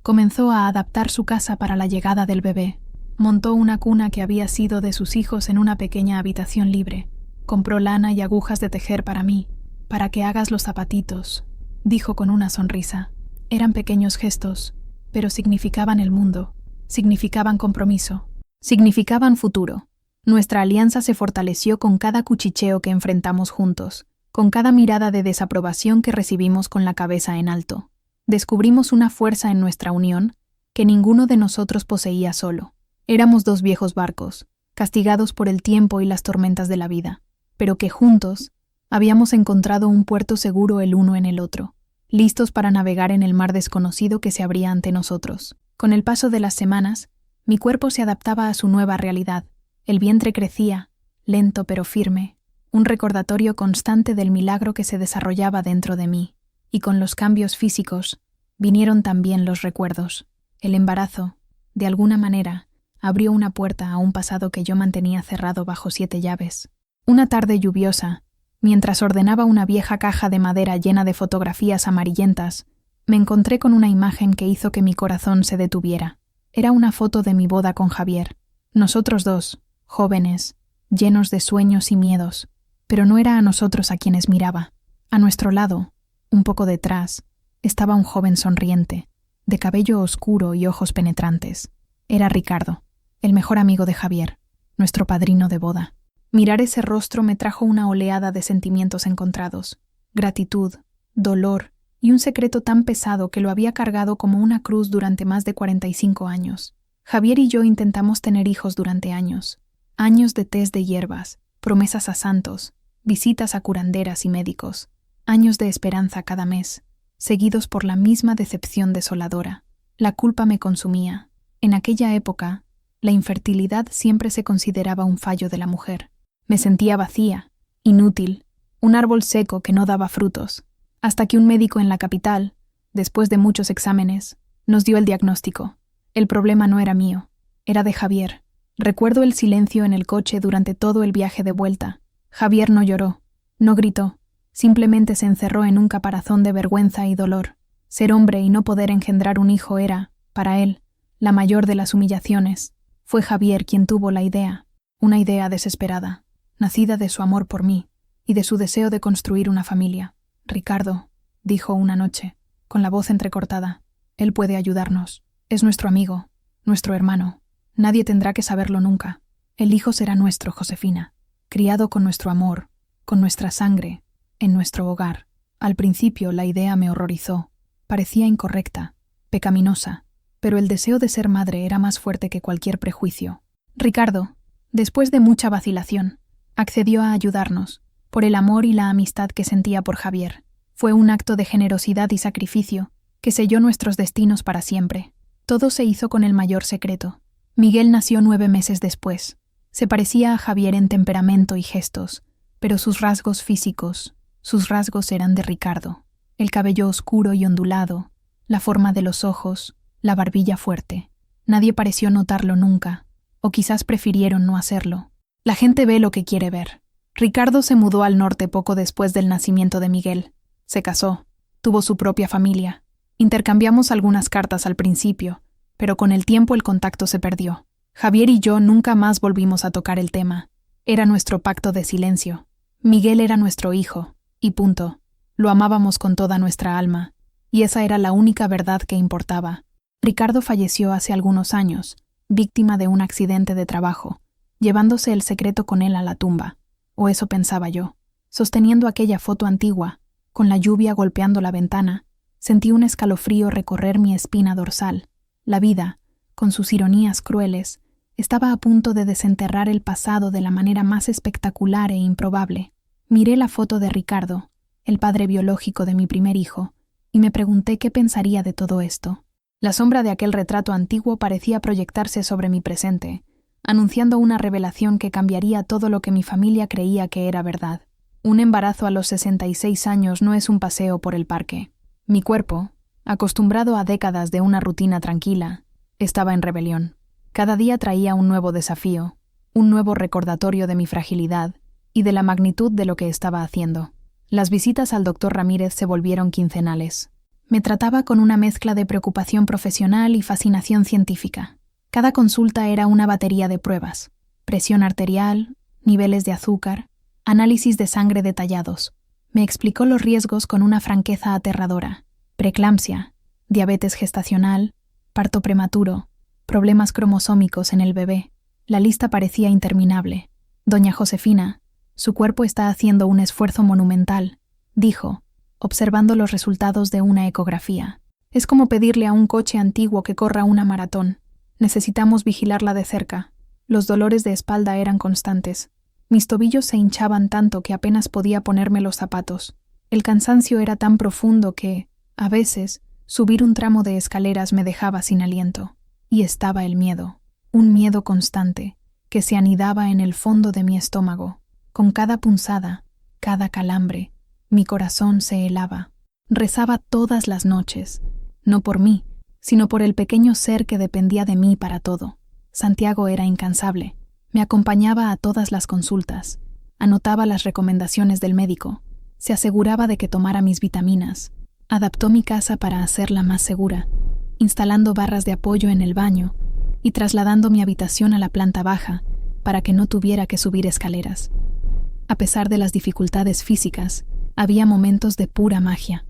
Comenzó a adaptar su casa para la llegada del bebé. Montó una cuna que había sido de sus hijos en una pequeña habitación libre. Compró lana y agujas de tejer para mí, para que hagas los zapatitos, dijo con una sonrisa. Eran pequeños gestos, pero significaban el mundo. Significaban compromiso, significaban futuro. Nuestra alianza se fortaleció con cada cuchicheo que enfrentamos juntos, con cada mirada de desaprobación que recibimos con la cabeza en alto. Descubrimos una fuerza en nuestra unión que ninguno de nosotros poseía solo. Éramos dos viejos barcos, castigados por el tiempo y las tormentas de la vida, pero que juntos habíamos encontrado un puerto seguro el uno en el otro, listos para navegar en el mar desconocido que se abría ante nosotros. Con el paso de las semanas, mi cuerpo se adaptaba a su nueva realidad. El vientre crecía, lento pero firme, un recordatorio constante del milagro que se desarrollaba dentro de mí. Y con los cambios físicos, vinieron también los recuerdos. El embarazo, de alguna manera, abrió una puerta a un pasado que yo mantenía cerrado bajo 7 llaves. Una tarde lluviosa, mientras ordenaba una vieja caja de madera llena de fotografías amarillentas, me encontré con una imagen que hizo que mi corazón se detuviera. Era una foto de mi boda con Javier. Nosotros dos, jóvenes, llenos de sueños y miedos, pero no era a nosotros a quienes miraba. A nuestro lado, un poco detrás, estaba un joven sonriente, de cabello oscuro y ojos penetrantes. Era Ricardo, el mejor amigo de Javier, nuestro padrino de boda. Mirar ese rostro me trajo una oleada de sentimientos encontrados, gratitud, dolor y un secreto tan pesado que lo había cargado como una cruz durante más de 45 años. Javier y yo intentamos tener hijos durante años. Años de tés de hierbas, promesas a santos, visitas a curanderas y médicos. Años de esperanza cada mes, seguidos por la misma decepción desoladora. La culpa me consumía. En aquella época, la infertilidad siempre se consideraba un fallo de la mujer. Me sentía vacía, inútil, un árbol seco que no daba frutos, hasta que un médico en la capital, después de muchos exámenes, nos dio el diagnóstico. El problema no era mío, era de Javier. Recuerdo el silencio en el coche durante todo el viaje de vuelta. Javier no lloró, no gritó, simplemente se encerró en un caparazón de vergüenza y dolor. Ser hombre y no poder engendrar un hijo era, para él, la mayor de las humillaciones. Fue Javier quien tuvo la idea, una idea desesperada, nacida de su amor por mí y de su deseo de construir una familia. Ricardo, dijo una noche, con la voz entrecortada, él puede ayudarnos. Es nuestro amigo, nuestro hermano. Nadie tendrá que saberlo nunca. El hijo será nuestro, Josefina, criado con nuestro amor, con nuestra sangre, en nuestro hogar. Al principio la idea me horrorizó. Parecía incorrecta, pecaminosa, pero el deseo de ser madre era más fuerte que cualquier prejuicio. Ricardo, después de mucha vacilación, accedió a ayudarnos, por el amor y la amistad que sentía por Javier. Fue un acto de generosidad y sacrificio que selló nuestros destinos para siempre. Todo se hizo con el mayor secreto. Miguel nació 9 meses después. Se parecía a Javier en temperamento y gestos, pero sus rasgos físicos, sus rasgos eran de Ricardo. El cabello oscuro y ondulado, la forma de los ojos, la barbilla fuerte. Nadie pareció notarlo nunca, o quizás prefirieron no hacerlo. La gente ve lo que quiere ver. Ricardo se mudó al norte poco después del nacimiento de Miguel. Se casó, tuvo su propia familia. Intercambiamos algunas cartas al principio, pero con el tiempo el contacto se perdió. Javier y yo nunca más volvimos a tocar el tema. Era nuestro pacto de silencio. Miguel era nuestro hijo, y punto. Lo amábamos con toda nuestra alma, y esa era la única verdad que importaba. Ricardo falleció hace algunos años, víctima de un accidente de trabajo, llevándose el secreto con él a la tumba, o eso pensaba yo. Sosteniendo aquella foto antigua, con la lluvia golpeando la ventana, sentí un escalofrío recorrer mi espina dorsal. La vida, con sus ironías crueles, estaba a punto de desenterrar el pasado de la manera más espectacular e improbable. Miré la foto de Ricardo, el padre biológico de mi primer hijo, y me pregunté qué pensaría de todo esto. La sombra de aquel retrato antiguo parecía proyectarse sobre mi presente, anunciando una revelación que cambiaría todo lo que mi familia creía que era verdad. Un embarazo a los 66 años no es un paseo por el parque. Mi cuerpo, acostumbrado a décadas de una rutina tranquila, estaba en rebelión. Cada día traía un nuevo desafío, un nuevo recordatorio de mi fragilidad y de la magnitud de lo que estaba haciendo. Las visitas al doctor Ramírez se volvieron quincenales. Me trataba con una mezcla de preocupación profesional y fascinación científica. Cada consulta era una batería de pruebas: presión arterial, niveles de azúcar, análisis de sangre detallados. Me explicó los riesgos con una franqueza aterradora: preeclampsia, diabetes gestacional, parto prematuro, problemas cromosómicos en el bebé. La lista parecía interminable. Doña Josefina, su cuerpo está haciendo un esfuerzo monumental, dijo, observando los resultados de una ecografía. Es como pedirle a un coche antiguo que corra una maratón. Necesitamos vigilarla de cerca. Los dolores de espalda eran constantes. Mis tobillos se hinchaban tanto que apenas podía ponerme los zapatos. El cansancio era tan profundo que, a veces, subir un tramo de escaleras me dejaba sin aliento. Y estaba el miedo, un miedo constante, que se anidaba en el fondo de mi estómago. Con cada punzada, cada calambre, mi corazón se helaba. Rezaba todas las noches, no por mí, sino por el pequeño ser que dependía de mí para todo. Santiago era incansable. Me acompañaba a todas las consultas, anotaba las recomendaciones del médico, se aseguraba de que tomara mis vitaminas, adaptó mi casa para hacerla más segura, instalando barras de apoyo en el baño y trasladando mi habitación a la planta baja para que no tuviera que subir escaleras. A pesar de las dificultades físicas, había momentos de pura magia.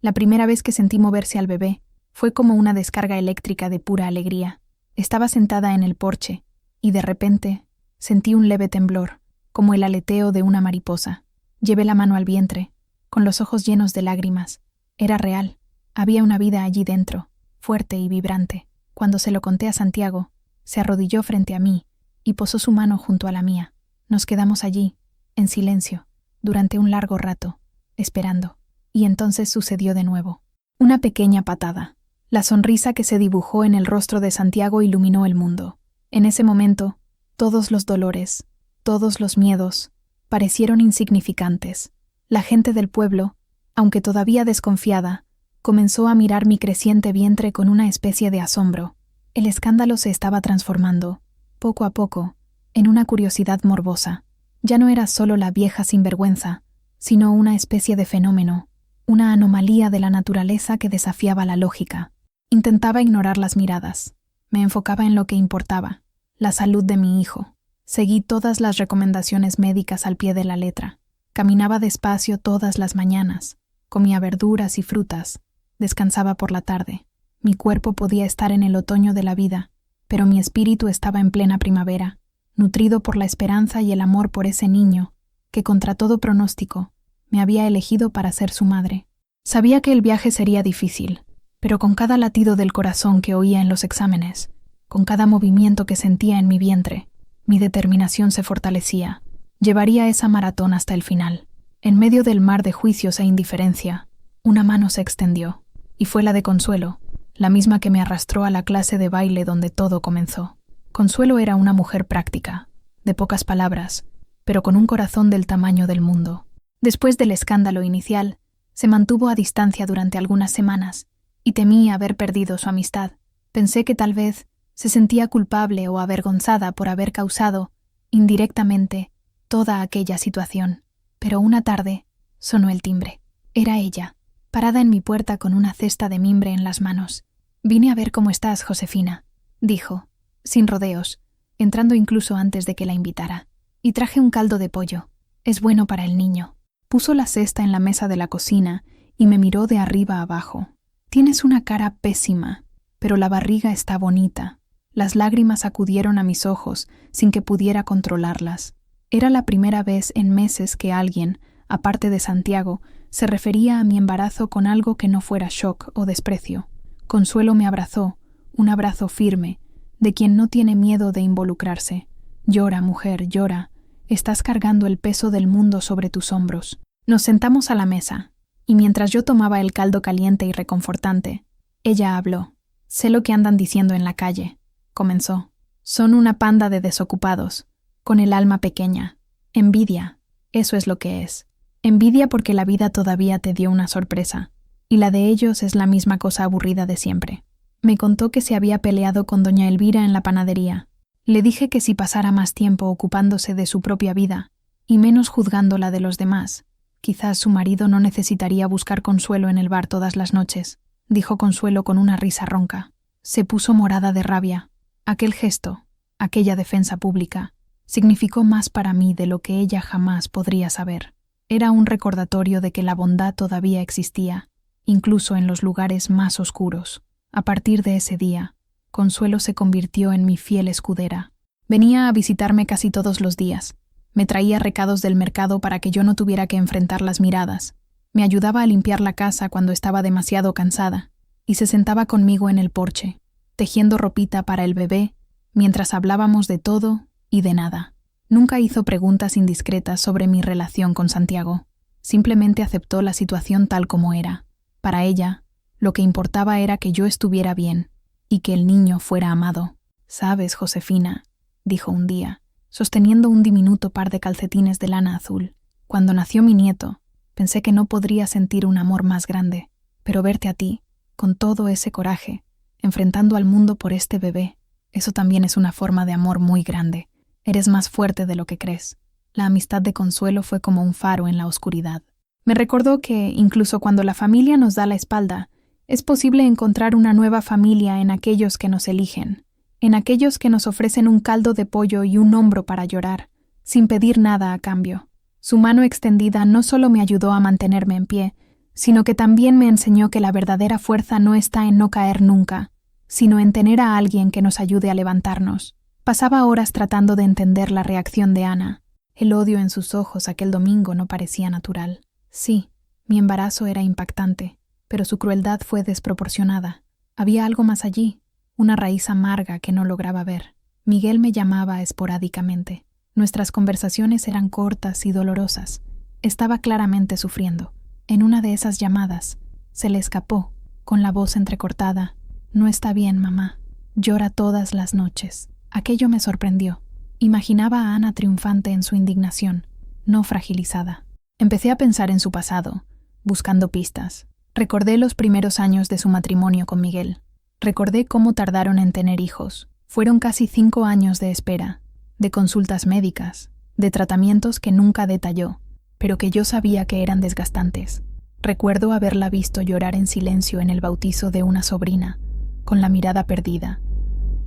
La primera vez que sentí moverse al bebé fue como una descarga eléctrica de pura alegría. Estaba sentada en el porche y de repente sentí un leve temblor, como el aleteo de una mariposa. Llevé la mano al vientre, con los ojos llenos de lágrimas. Era real. Había una vida allí dentro, fuerte y vibrante. Cuando se lo conté a Santiago, se arrodilló frente a mí y posó su mano junto a la mía. Nos quedamos allí, en silencio, durante un largo rato, esperando. Y entonces sucedió de nuevo. Una pequeña patada. La sonrisa que se dibujó en el rostro de Santiago iluminó el mundo. En ese momento, todos los dolores, todos los miedos, parecieron insignificantes. La gente del pueblo, aunque todavía desconfiada, comenzó a mirar mi creciente vientre con una especie de asombro. El escándalo se estaba transformando, poco a poco, en una curiosidad morbosa. Ya no era solo la vieja sinvergüenza, sino una especie de fenómeno, una anomalía de la naturaleza que desafiaba la lógica. Intentaba ignorar las miradas. Me enfocaba en lo que importaba, la salud de mi hijo. Seguí todas las recomendaciones médicas al pie de la letra. Caminaba despacio todas las mañanas, comía verduras y frutas, descansaba por la tarde. Mi cuerpo podía estar en el otoño de la vida, pero mi espíritu estaba en plena primavera, nutrido por la esperanza y el amor por ese niño, que contra todo pronóstico, me había elegido para ser su madre. Sabía que el viaje sería difícil, pero con cada latido del corazón que oía en los exámenes, con cada movimiento que sentía en mi vientre, mi determinación se fortalecía. Llevaría esa maratón hasta el final. En medio del mar de juicios e indiferencia, una mano se extendió, y fue la de Consuelo, la misma que me arrastró a la clase de baile donde todo comenzó. Consuelo era una mujer práctica, de pocas palabras, pero con un corazón del tamaño del mundo. Después del escándalo inicial, se mantuvo a distancia durante algunas semanas, y temí haber perdido su amistad. Pensé que tal vez se sentía culpable o avergonzada por haber causado, indirectamente, toda aquella situación. Pero una tarde sonó el timbre. Era ella, parada en mi puerta con una cesta de mimbre en las manos. «Vine a ver cómo estás, Josefina», dijo, sin rodeos, entrando incluso antes de que la invitara. «Y traje un caldo de pollo. Es bueno para el niño». Puso la cesta en la mesa de la cocina y me miró de arriba a abajo. «Tienes una cara pésima, pero la barriga está bonita». Las lágrimas acudieron a mis ojos sin que pudiera controlarlas. Era la primera vez en meses que alguien, aparte de Santiago, se refería a mi embarazo con algo que no fuera shock o desprecio. Consuelo me abrazó, un abrazo firme, de quien no tiene miedo de involucrarse. «Llora, mujer, llora. Estás cargando el peso del mundo sobre tus hombros». Nos sentamos a la mesa, y mientras yo tomaba el caldo caliente y reconfortante, ella habló. «Sé lo que andan diciendo en la calle», comenzó. «Son una panda de desocupados, con el alma pequeña. Envidia, eso es lo que es. Envidia porque la vida todavía te dio una sorpresa, y la de ellos es la misma cosa aburrida de siempre». Me contó que se había peleado con doña Elvira en la panadería. Le dije que si pasara más tiempo ocupándose de su propia vida, y menos juzgando la de los demás, quizás su marido no necesitaría buscar consuelo en el bar todas las noches, dijo Consuelo con una risa ronca. Se puso morada de rabia. Aquel gesto, aquella defensa pública, significó más para mí de lo que ella jamás podría saber. Era un recordatorio de que la bondad todavía existía, incluso en los lugares más oscuros. A partir de ese día, Consuelo se convirtió en mi fiel escudera. Venía a visitarme casi todos los días. Me traía recados del mercado para que yo no tuviera que enfrentar las miradas. Me ayudaba a limpiar la casa cuando estaba demasiado cansada, y se sentaba conmigo en el porche, tejiendo ropita para el bebé, mientras hablábamos de todo y de nada. Nunca hizo preguntas indiscretas sobre mi relación con Santiago. Simplemente aceptó la situación tal como era. Para ella, lo que importaba era que yo estuviera bien y que el niño fuera amado. «Sabes, Josefina», dijo un día, sosteniendo un diminuto par de calcetines de lana azul, «cuando nació mi nieto, pensé que no podría sentir un amor más grande, pero verte a ti, con todo ese coraje, enfrentando al mundo por este bebé, eso también es una forma de amor muy grande. Eres más fuerte de lo que crees». La amistad de Consuelo fue como un faro en la oscuridad. Me recordó que, incluso cuando la familia nos da la espalda, es posible encontrar una nueva familia en aquellos que nos eligen, en aquellos que nos ofrecen un caldo de pollo y un hombro para llorar, sin pedir nada a cambio. Su mano extendida no solo me ayudó a mantenerme en pie, sino que también me enseñó que la verdadera fuerza no está en no caer nunca, sino en tener a alguien que nos ayude a levantarnos. Pasaba horas tratando de entender la reacción de Ana. El odio en sus ojos aquel domingo no parecía natural. Sí, mi embarazo era impactante, pero su crueldad fue desproporcionada. Había algo más allí, una raíz amarga que no lograba ver. Miguel me llamaba esporádicamente. Nuestras conversaciones eran cortas y dolorosas. Estaba claramente sufriendo. En una de esas llamadas, se le escapó, con la voz entrecortada: «No está bien, mamá. Llora todas las noches». Aquello me sorprendió. Imaginaba a Ana triunfante en su indignación, no fragilizada. Empecé a pensar en su pasado, buscando pistas. Recordé los primeros años de su matrimonio con Miguel. Recordé cómo tardaron en tener hijos. Fueron casi 5 años de espera, de consultas médicas, de tratamientos que nunca detalló, pero que yo sabía que eran desgastantes. Recuerdo haberla visto llorar en silencio en el bautizo de una sobrina, con la mirada perdida,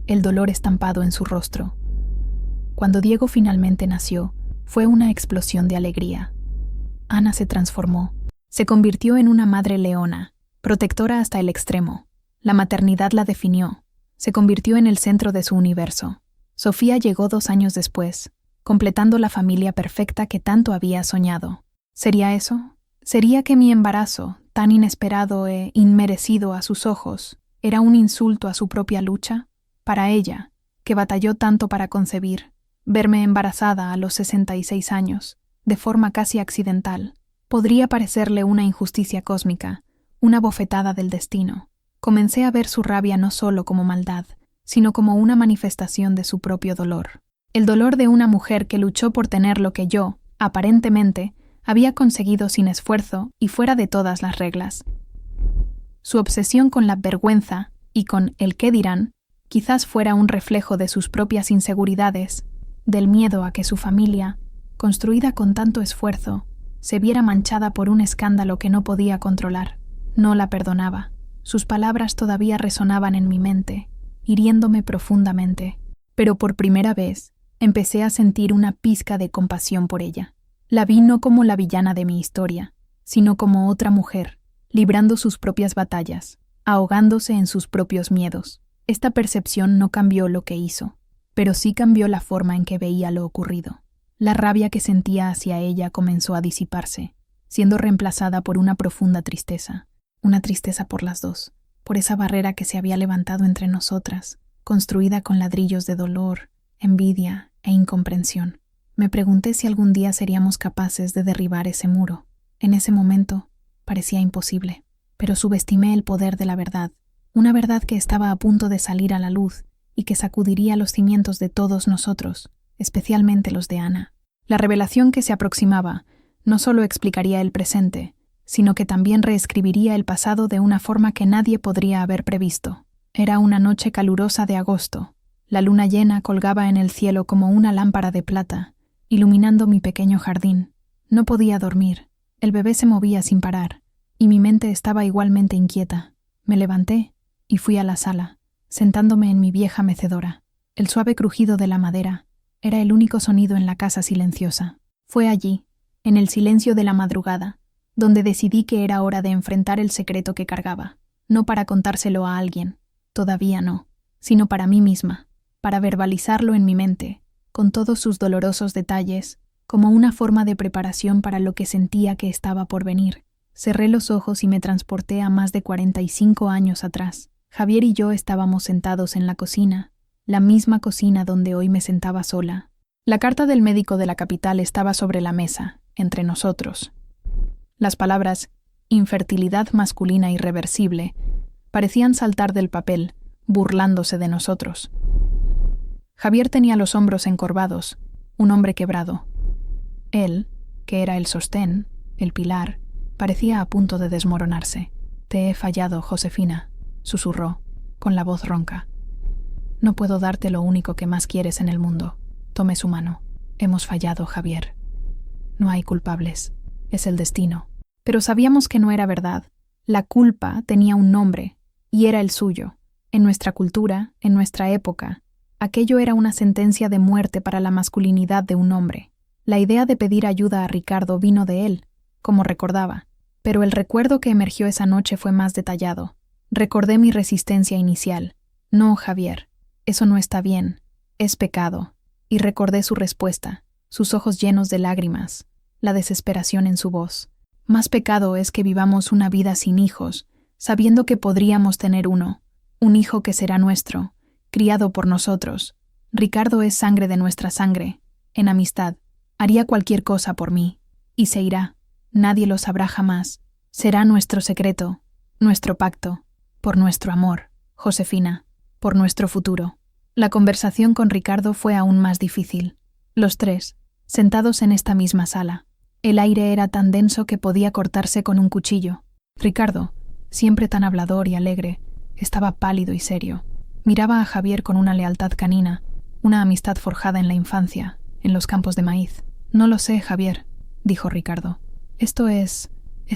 el dolor estampado en su rostro. Cuando Diego finalmente nació, fue una explosión de alegría. Ana se transformó. Se convirtió en una madre leona, protectora hasta el extremo. La maternidad la definió. Se convirtió en el centro de su universo. Sofía llegó 2 años después, completando la familia perfecta que tanto había soñado. ¿Sería eso? ¿Sería que mi embarazo, tan inesperado e inmerecido a sus ojos, era un insulto a su propia lucha? Para ella, que batalló tanto para concebir, verme embarazada a los 66 años, de forma casi accidental, podría parecerle una injusticia cósmica, una bofetada del destino. Comencé a ver su rabia no solo como maldad, sino como una manifestación de su propio dolor. El dolor de una mujer que luchó por tener lo que yo, aparentemente, había conseguido sin esfuerzo y fuera de todas las reglas. Su obsesión con la vergüenza y con el qué dirán quizás fuera un reflejo de sus propias inseguridades, del miedo a que su familia, construida con tanto esfuerzo, se viera manchada por un escándalo que no podía controlar. No la perdonaba. Sus palabras todavía resonaban en mi mente, hiriéndome profundamente. Pero por primera vez, empecé a sentir una pizca de compasión por ella. La vi no como la villana de mi historia, sino como otra mujer, librando sus propias batallas, ahogándose en sus propios miedos. Esta percepción no cambió lo que hizo, pero sí cambió la forma en que veía lo ocurrido. La rabia que sentía hacia ella comenzó a disiparse, siendo reemplazada por una profunda tristeza. Una tristeza por las dos, por esa barrera que se había levantado entre nosotras, construida con ladrillos de dolor, envidia e incomprensión. Me pregunté si algún día seríamos capaces de derribar ese muro. En ese momento parecía imposible, pero subestimé el poder de la verdad, una verdad que estaba a punto de salir a la luz y que sacudiría los cimientos de todos nosotros, especialmente los de Ana. La revelación que se aproximaba no solo explicaría el presente, sino que también reescribiría el pasado de una forma que nadie podría haber previsto. Era una noche calurosa de agosto. La luna llena colgaba en el cielo como una lámpara de plata, iluminando mi pequeño jardín. No podía dormir. El bebé se movía sin parar, y mi mente estaba igualmente inquieta. Me levanté y fui a la sala, sentándome en mi vieja mecedora. El suave crujido de la madera era el único sonido en la casa silenciosa. Fue allí, en el silencio de la madrugada, donde decidí que era hora de enfrentar el secreto que cargaba, no para contárselo a alguien, todavía no, sino para mí misma, para verbalizarlo en mi mente, con todos sus dolorosos detalles, como una forma de preparación para lo que sentía que estaba por venir. Cerré los ojos y me transporté a más de 45 años atrás. Javier y yo estábamos sentados en la cocina, la misma cocina donde hoy me sentaba sola. La carta del médico de la capital estaba sobre la mesa, entre nosotros. Las palabras «infertilidad masculina irreversible» parecían saltar del papel, burlándose de nosotros. Javier tenía los hombros encorvados, un hombre quebrado. Él, que era el sostén, el pilar, parecía a punto de desmoronarse. «Te he fallado, Josefina», susurró, con la voz ronca. «No puedo darte lo único que más quieres en el mundo». Tomé su mano. «Hemos fallado, Javier. No hay culpables. Es el destino». Pero sabíamos que no era verdad. La culpa tenía un nombre, y era el suyo. En nuestra cultura, en nuestra época, aquello era una sentencia de muerte para la masculinidad de un hombre. La idea de pedir ayuda a Ricardo vino de él, como recordaba, pero el recuerdo que emergió esa noche fue más detallado. Recordé mi resistencia inicial. «No, Javier, eso no está bien. Es pecado». Y recordé su respuesta, sus ojos llenos de lágrimas, la desesperación en su voz. «Más pecado es que vivamos una vida sin hijos, sabiendo que podríamos tener uno un hijo que será nuestro, criado por nosotros. Ricardo es sangre de nuestra sangre. En amistad, haría cualquier cosa por mí. Y se irá. Nadie lo sabrá jamás. Será nuestro secreto, nuestro pacto, por nuestro amor, Josefina, por nuestro futuro. La conversación con Ricardo fue aún más difícil. Los tres, sentados en esta misma sala. El aire era tan denso que podía cortarse con un cuchillo. Ricardo, siempre tan hablador y alegre, estaba pálido y serio. Miraba a Javier con una lealtad canina, una amistad forjada en la infancia, en los campos de maíz. «No lo sé, Javier», dijo Ricardo. «Esto es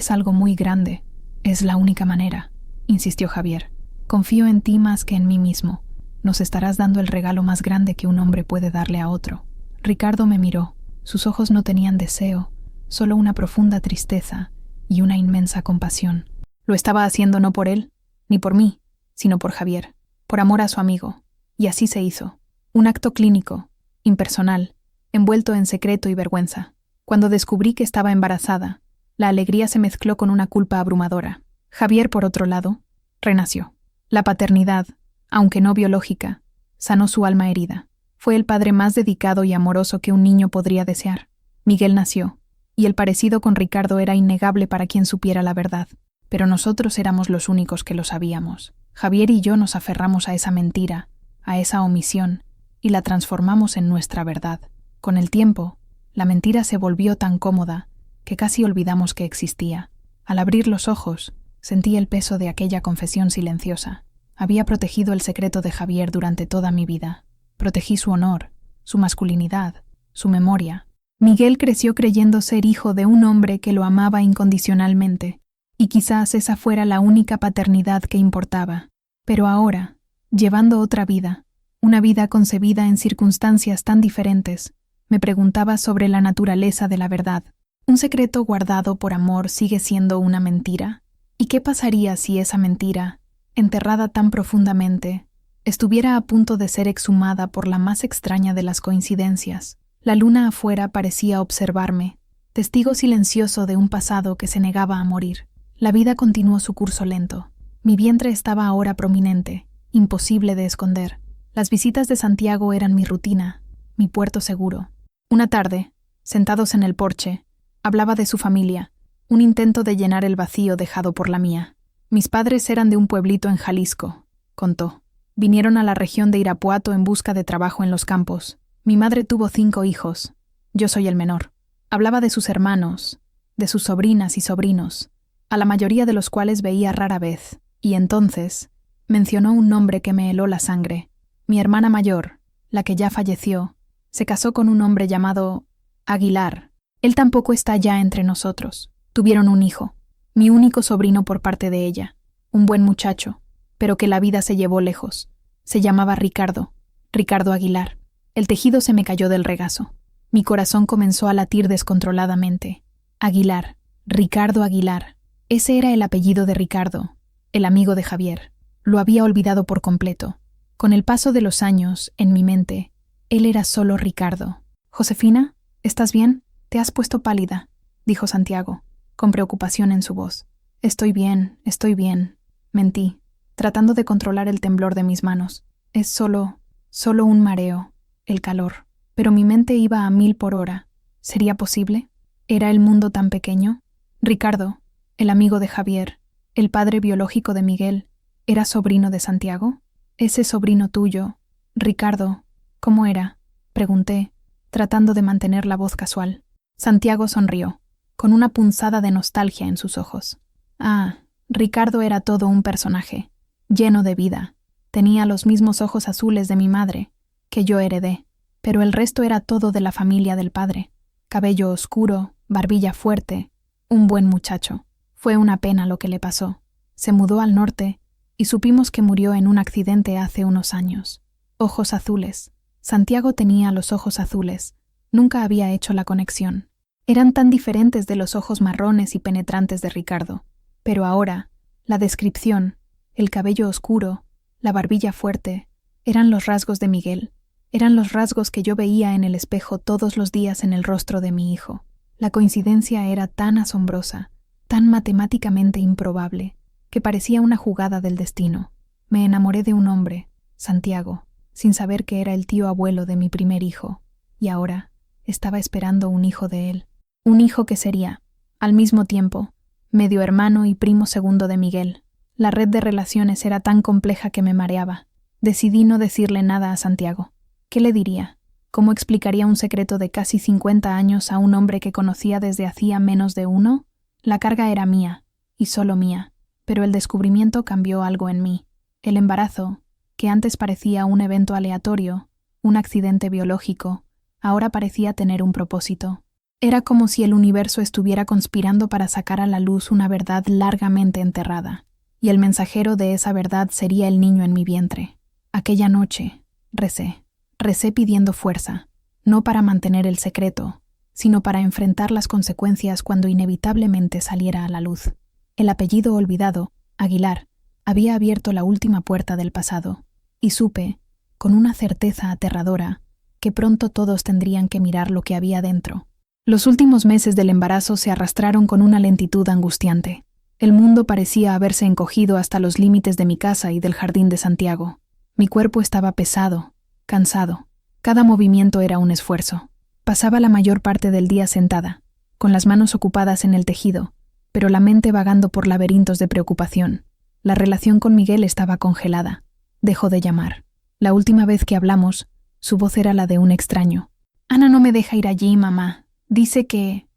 algo muy grande. Es la única manera», insistió Javier. «Confío en ti más que en mí mismo. Nos estarás dando el regalo más grande que un hombre puede darle a otro». Ricardo me miró. Sus ojos no tenían deseo, solo una profunda tristeza y una inmensa compasión. Lo estaba haciendo no por él, ni por mí, sino por Javier, por amor a su amigo. Y así se hizo. Un acto clínico, impersonal, envuelto en secreto y vergüenza. Cuando descubrí que estaba embarazada, la alegría se mezcló con una culpa abrumadora. Javier, por otro lado, renació. La paternidad, aunque no biológica, sanó su alma herida. Fue el padre más dedicado y amoroso que un niño podría desear. Miguel nació, y el parecido con Ricardo era innegable para quien supiera la verdad. Pero nosotros éramos los únicos que lo sabíamos. Javier y yo nos aferramos a esa mentira, a esa omisión, y la transformamos en nuestra verdad. Con el tiempo, la mentira se volvió tan cómoda que casi olvidamos que existía. Al abrir los ojos, sentí el peso de aquella confesión silenciosa. Había protegido el secreto de Javier durante toda mi vida. Protegí su honor, su masculinidad, su memoria. Miguel creció creyendo ser hijo de un hombre que lo amaba incondicionalmente, y quizás esa fuera la única paternidad que importaba. Pero ahora, llevando otra vida, una vida concebida en circunstancias tan diferentes, me preguntaba sobre la naturaleza de la verdad. ¿Un secreto guardado por amor sigue siendo una mentira? ¿Y qué pasaría si esa mentira, enterrada tan profundamente, estuviera a punto de ser exhumada por la más extraña de las coincidencias? La luna afuera parecía observarme, testigo silencioso de un pasado que se negaba a morir. La vida continuó su curso lento. Mi vientre estaba ahora prominente, imposible de esconder. Las visitas de Santiago eran mi rutina, mi puerto seguro. Una tarde, sentados en el porche, hablaba de su familia, un intento de llenar el vacío dejado por la mía. Mis padres eran de un pueblito en Jalisco, contó. Vinieron a la región de Irapuato en busca de trabajo en los campos. Mi madre tuvo 5 hijos. Yo soy el menor. Hablaba de sus hermanos, de sus sobrinas y sobrinos, a la mayoría de los cuales veía rara vez, y entonces mencionó un nombre que me heló la sangre. Mi hermana mayor, la que ya falleció, se casó con un hombre llamado Aguilar. Él tampoco está ya entre nosotros. Tuvieron un hijo, mi único sobrino por parte de ella, un buen muchacho, pero que la vida se llevó lejos. Se llamaba Ricardo Aguilar. El tejido se me cayó del regazo. Mi corazón comenzó a latir descontroladamente. Aguilar, Ricardo Aguilar. Ese era el apellido de Ricardo, el amigo de Javier. Lo había olvidado por completo. Con el paso de los años, en mi mente, él era solo Ricardo. «Josefina, ¿estás bien? Te has puesto pálida», dijo Santiago, con preocupación en su voz. Estoy bien», mentí, tratando de controlar el temblor de mis manos. «Es solo un mareo, el calor». Pero mi mente iba a 1000 por hora. ¿Sería posible? ¿Era el mundo tan pequeño? Ricardo, el amigo de Javier, el padre biológico de Miguel, ¿era sobrino de Santiago? Ese sobrino tuyo, Ricardo, ¿cómo era?, pregunté, tratando de mantener la voz casual. Santiago sonrió, con una punzada de nostalgia en sus ojos. Ricardo era todo un personaje, lleno de vida. Tenía los mismos ojos azules de mi madre, que yo heredé, pero el resto era todo de la familia del padre. Cabello oscuro, barbilla fuerte, un buen muchacho. Fue una pena lo que le pasó. Se mudó al norte y supimos que murió en un accidente hace unos años. Ojos azules. Santiago tenía los ojos azules. Nunca había hecho la conexión. Eran tan diferentes de los ojos marrones y penetrantes de Ricardo. Pero ahora, la descripción, el cabello oscuro, la barbilla fuerte, eran los rasgos de Miguel. Eran los rasgos que yo veía en el espejo todos los días en el rostro de mi hijo. La coincidencia era tan asombrosa, tan matemáticamente improbable, que parecía una jugada del destino. Me enamoré de un hombre, Santiago, sin saber que era el tío abuelo de mi primer hijo, y ahora estaba esperando un hijo de él. Un hijo que sería, al mismo tiempo, medio hermano y primo segundo de Miguel. La red de relaciones era tan compleja que me mareaba. Decidí no decirle nada a Santiago. ¿Qué le diría? ¿Cómo explicaría un secreto de casi 50 años a un hombre que conocía desde hacía menos de uno? La carga era mía, y solo mía, pero el descubrimiento cambió algo en mí. El embarazo, que antes parecía un evento aleatorio, un accidente biológico, ahora parecía tener un propósito. Era como si el universo estuviera conspirando para sacar a la luz una verdad largamente enterrada, y el mensajero de esa verdad sería el niño en mi vientre. Aquella noche, recé pidiendo fuerza, no para mantener el secreto, sino para enfrentar las consecuencias cuando inevitablemente saliera a la luz. El apellido olvidado, Aguilar, había abierto la última puerta del pasado, y supe, con una certeza aterradora, que pronto todos tendrían que mirar lo que había dentro. Los últimos meses del embarazo se arrastraron con una lentitud angustiante. El mundo parecía haberse encogido hasta los límites de mi casa y del jardín de Santiago. Mi cuerpo estaba pesado, cansado. Cada movimiento era un esfuerzo. Pasaba la mayor parte del día sentada, con las manos ocupadas en el tejido, pero la mente vagando por laberintos de preocupación. La relación con Miguel estaba congelada. Dejó de llamar. La última vez que hablamos, su voz era la de un extraño. «Ana no me deja ir allí, mamá. Dice que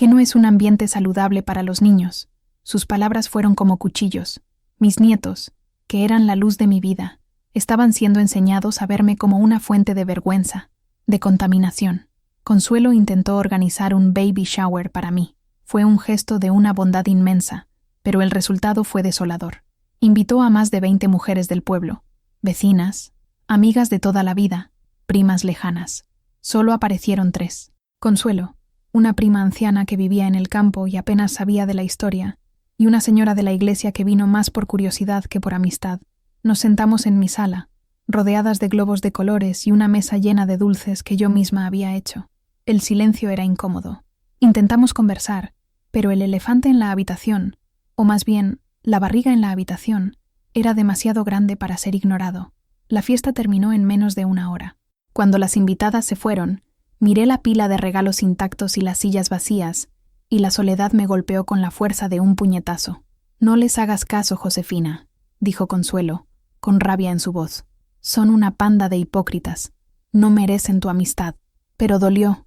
no es un ambiente saludable para los niños». Sus palabras fueron como cuchillos. Mis nietos, que eran la luz de mi vida, estaban siendo enseñados a verme como una fuente de vergüenza, de contaminación. Consuelo intentó organizar un baby shower para mí. Fue un gesto de una bondad inmensa, pero el resultado fue desolador. Invitó a más de 20 mujeres del pueblo, vecinas, amigas de toda la vida, primas lejanas. Solo aparecieron 3. Consuelo, una prima anciana que vivía en el campo y apenas sabía de la historia, y una señora de la iglesia que vino más por curiosidad que por amistad. Nos sentamos en mi sala, rodeadas de globos de colores y una mesa llena de dulces que yo misma había hecho. El silencio era incómodo. Intentamos conversar, pero el elefante en la habitación, o más bien, la barriga en la habitación, era demasiado grande para ser ignorado. La fiesta terminó en menos de una hora. Cuando las invitadas se fueron, miré la pila de regalos intactos y las sillas vacías, y la soledad me golpeó con la fuerza de un puñetazo. «No les hagas caso, Josefina», dijo Consuelo, con rabia en su voz. «Son una panda de hipócritas. No merecen tu amistad». Pero dolió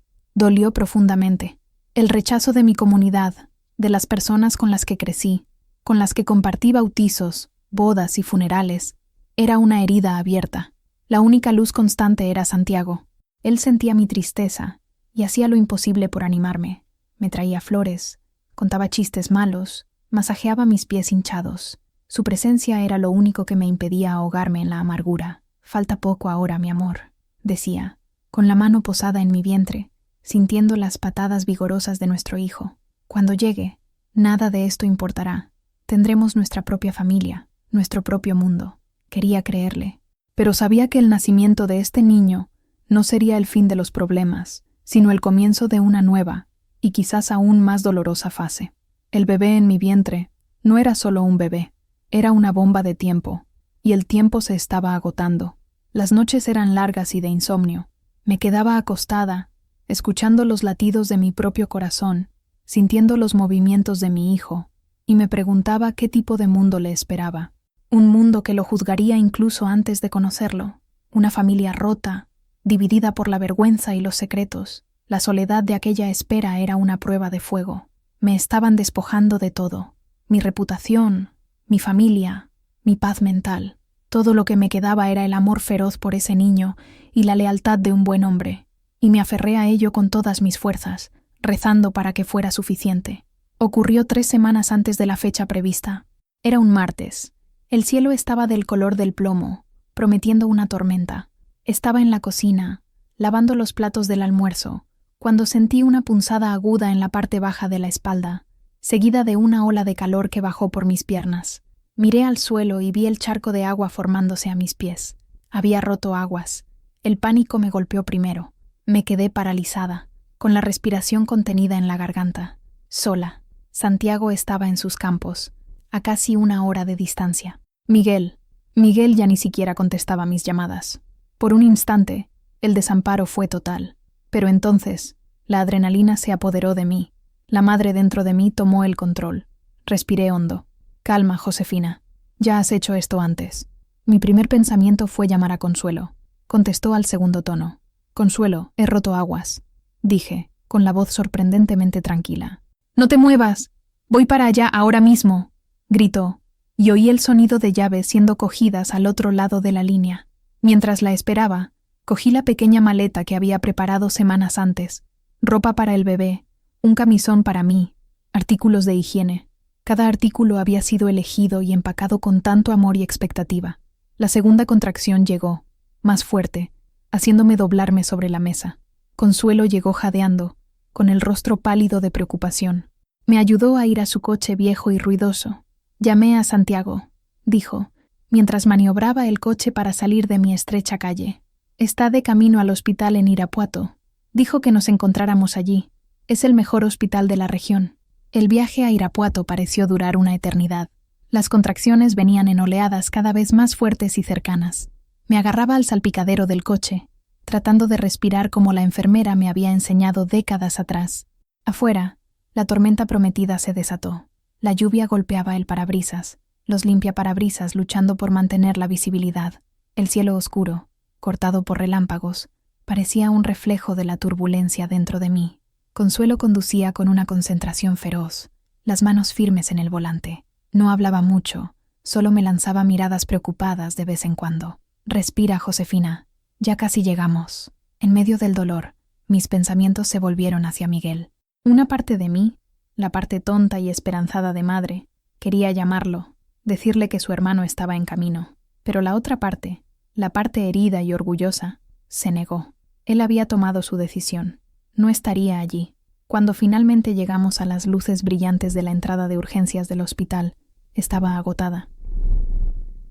profundamente. El rechazo de mi comunidad, de las personas con las que crecí, con las que compartí bautizos, bodas y funerales, era una herida abierta. La única luz constante era Santiago. Él sentía mi tristeza y hacía lo imposible por animarme. Me traía flores, contaba chistes malos, masajeaba mis pies hinchados. Su presencia era lo único que me impedía ahogarme en la amargura. «Falta poco ahora, mi amor», decía, con la mano posada en mi vientre, sintiendo las patadas vigorosas de nuestro hijo. «Cuando llegue, nada de esto importará. Tendremos nuestra propia familia, nuestro propio mundo». Quería creerle, pero sabía que el nacimiento de este niño no sería el fin de los problemas, sino el comienzo de una nueva y quizás aún más dolorosa fase. El bebé en mi vientre no era solo un bebé, era una bomba de tiempo, y el tiempo se estaba agotando. Las noches eran largas y de insomnio. Me quedaba acostada, escuchando los latidos de mi propio corazón, sintiendo los movimientos de mi hijo, y me preguntaba qué tipo de mundo le esperaba. Un mundo que lo juzgaría incluso antes de conocerlo. Una familia rota, dividida por la vergüenza y los secretos. La soledad de aquella espera era una prueba de fuego. Me estaban despojando de todo. Mi reputación, mi familia, mi paz mental. Todo lo que me quedaba era el amor feroz por ese niño y la lealtad de un buen hombre. Y me aferré a ello con todas mis fuerzas, rezando para que fuera suficiente. Ocurrió 3 semanas antes de la fecha prevista. Era un martes. El cielo estaba del color del plomo, prometiendo una tormenta. Estaba en la cocina, lavando los platos del almuerzo, cuando sentí una punzada aguda en la parte baja de la espalda, seguida de una ola de calor que bajó por mis piernas. Miré al suelo y vi el charco de agua formándose a mis pies. Había roto aguas. El pánico me golpeó primero. Me quedé paralizada, con la respiración contenida en la garganta. Sola. Santiago estaba en sus campos, a casi 1 hora de distancia. «Miguel», Miguel ya ni siquiera contestaba mis llamadas. Por un instante, el desamparo fue total. Pero entonces, la adrenalina se apoderó de mí. La madre dentro de mí tomó el control. Respiré hondo. Calma, Josefina. Ya has hecho esto antes. Mi primer pensamiento fue llamar a Consuelo. Contestó al segundo tono. Consuelo, he roto aguas. Dije, con la voz sorprendentemente tranquila. No te muevas. Voy para allá ahora mismo. Gritó, y oí el sonido de llaves siendo cogidas al otro lado de la línea. Mientras la esperaba, cogí la pequeña maleta que había preparado semanas antes. Ropa para el bebé, un camisón para mí, artículos de higiene. Cada artículo había sido elegido y empacado con tanto amor y expectativa. La segunda contracción llegó, más fuerte, haciéndome doblarme sobre la mesa. Consuelo llegó jadeando, con el rostro pálido de preocupación. Me ayudó a ir a su coche viejo y ruidoso. Llamé a Santiago, dijo, mientras maniobraba el coche para salir de mi estrecha calle. Está de camino al hospital en Irapuato. Dijo que nos encontráramos allí. Es el mejor hospital de la región. El viaje a Irapuato pareció durar una eternidad. Las contracciones venían en oleadas cada vez más fuertes y cercanas. Me agarraba al salpicadero del coche, tratando de respirar como la enfermera me había enseñado décadas atrás. Afuera, la tormenta prometida se desató. La lluvia golpeaba el parabrisas, los limpiaparabrisas luchando por mantener la visibilidad. El cielo oscuro, cortado por relámpagos, parecía un reflejo de la turbulencia dentro de mí. Consuelo conducía con una concentración feroz, las manos firmes en el volante. No hablaba mucho, solo me lanzaba miradas preocupadas de vez en cuando. Respira, Josefina, ya casi llegamos. En medio del dolor, mis pensamientos se volvieron hacia Miguel. Una parte de mí, la parte tonta y esperanzada de madre, quería llamarlo, decirle que su hermano estaba en camino. Pero la otra parte, la parte herida y orgullosa, se negó. Él había tomado su decisión. No estaría allí. Cuando finalmente llegamos a las luces brillantes de la entrada de urgencias del hospital, estaba agotada.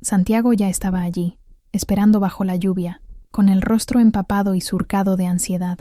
Santiago ya estaba allí, esperando bajo la lluvia, con el rostro empapado y surcado de ansiedad.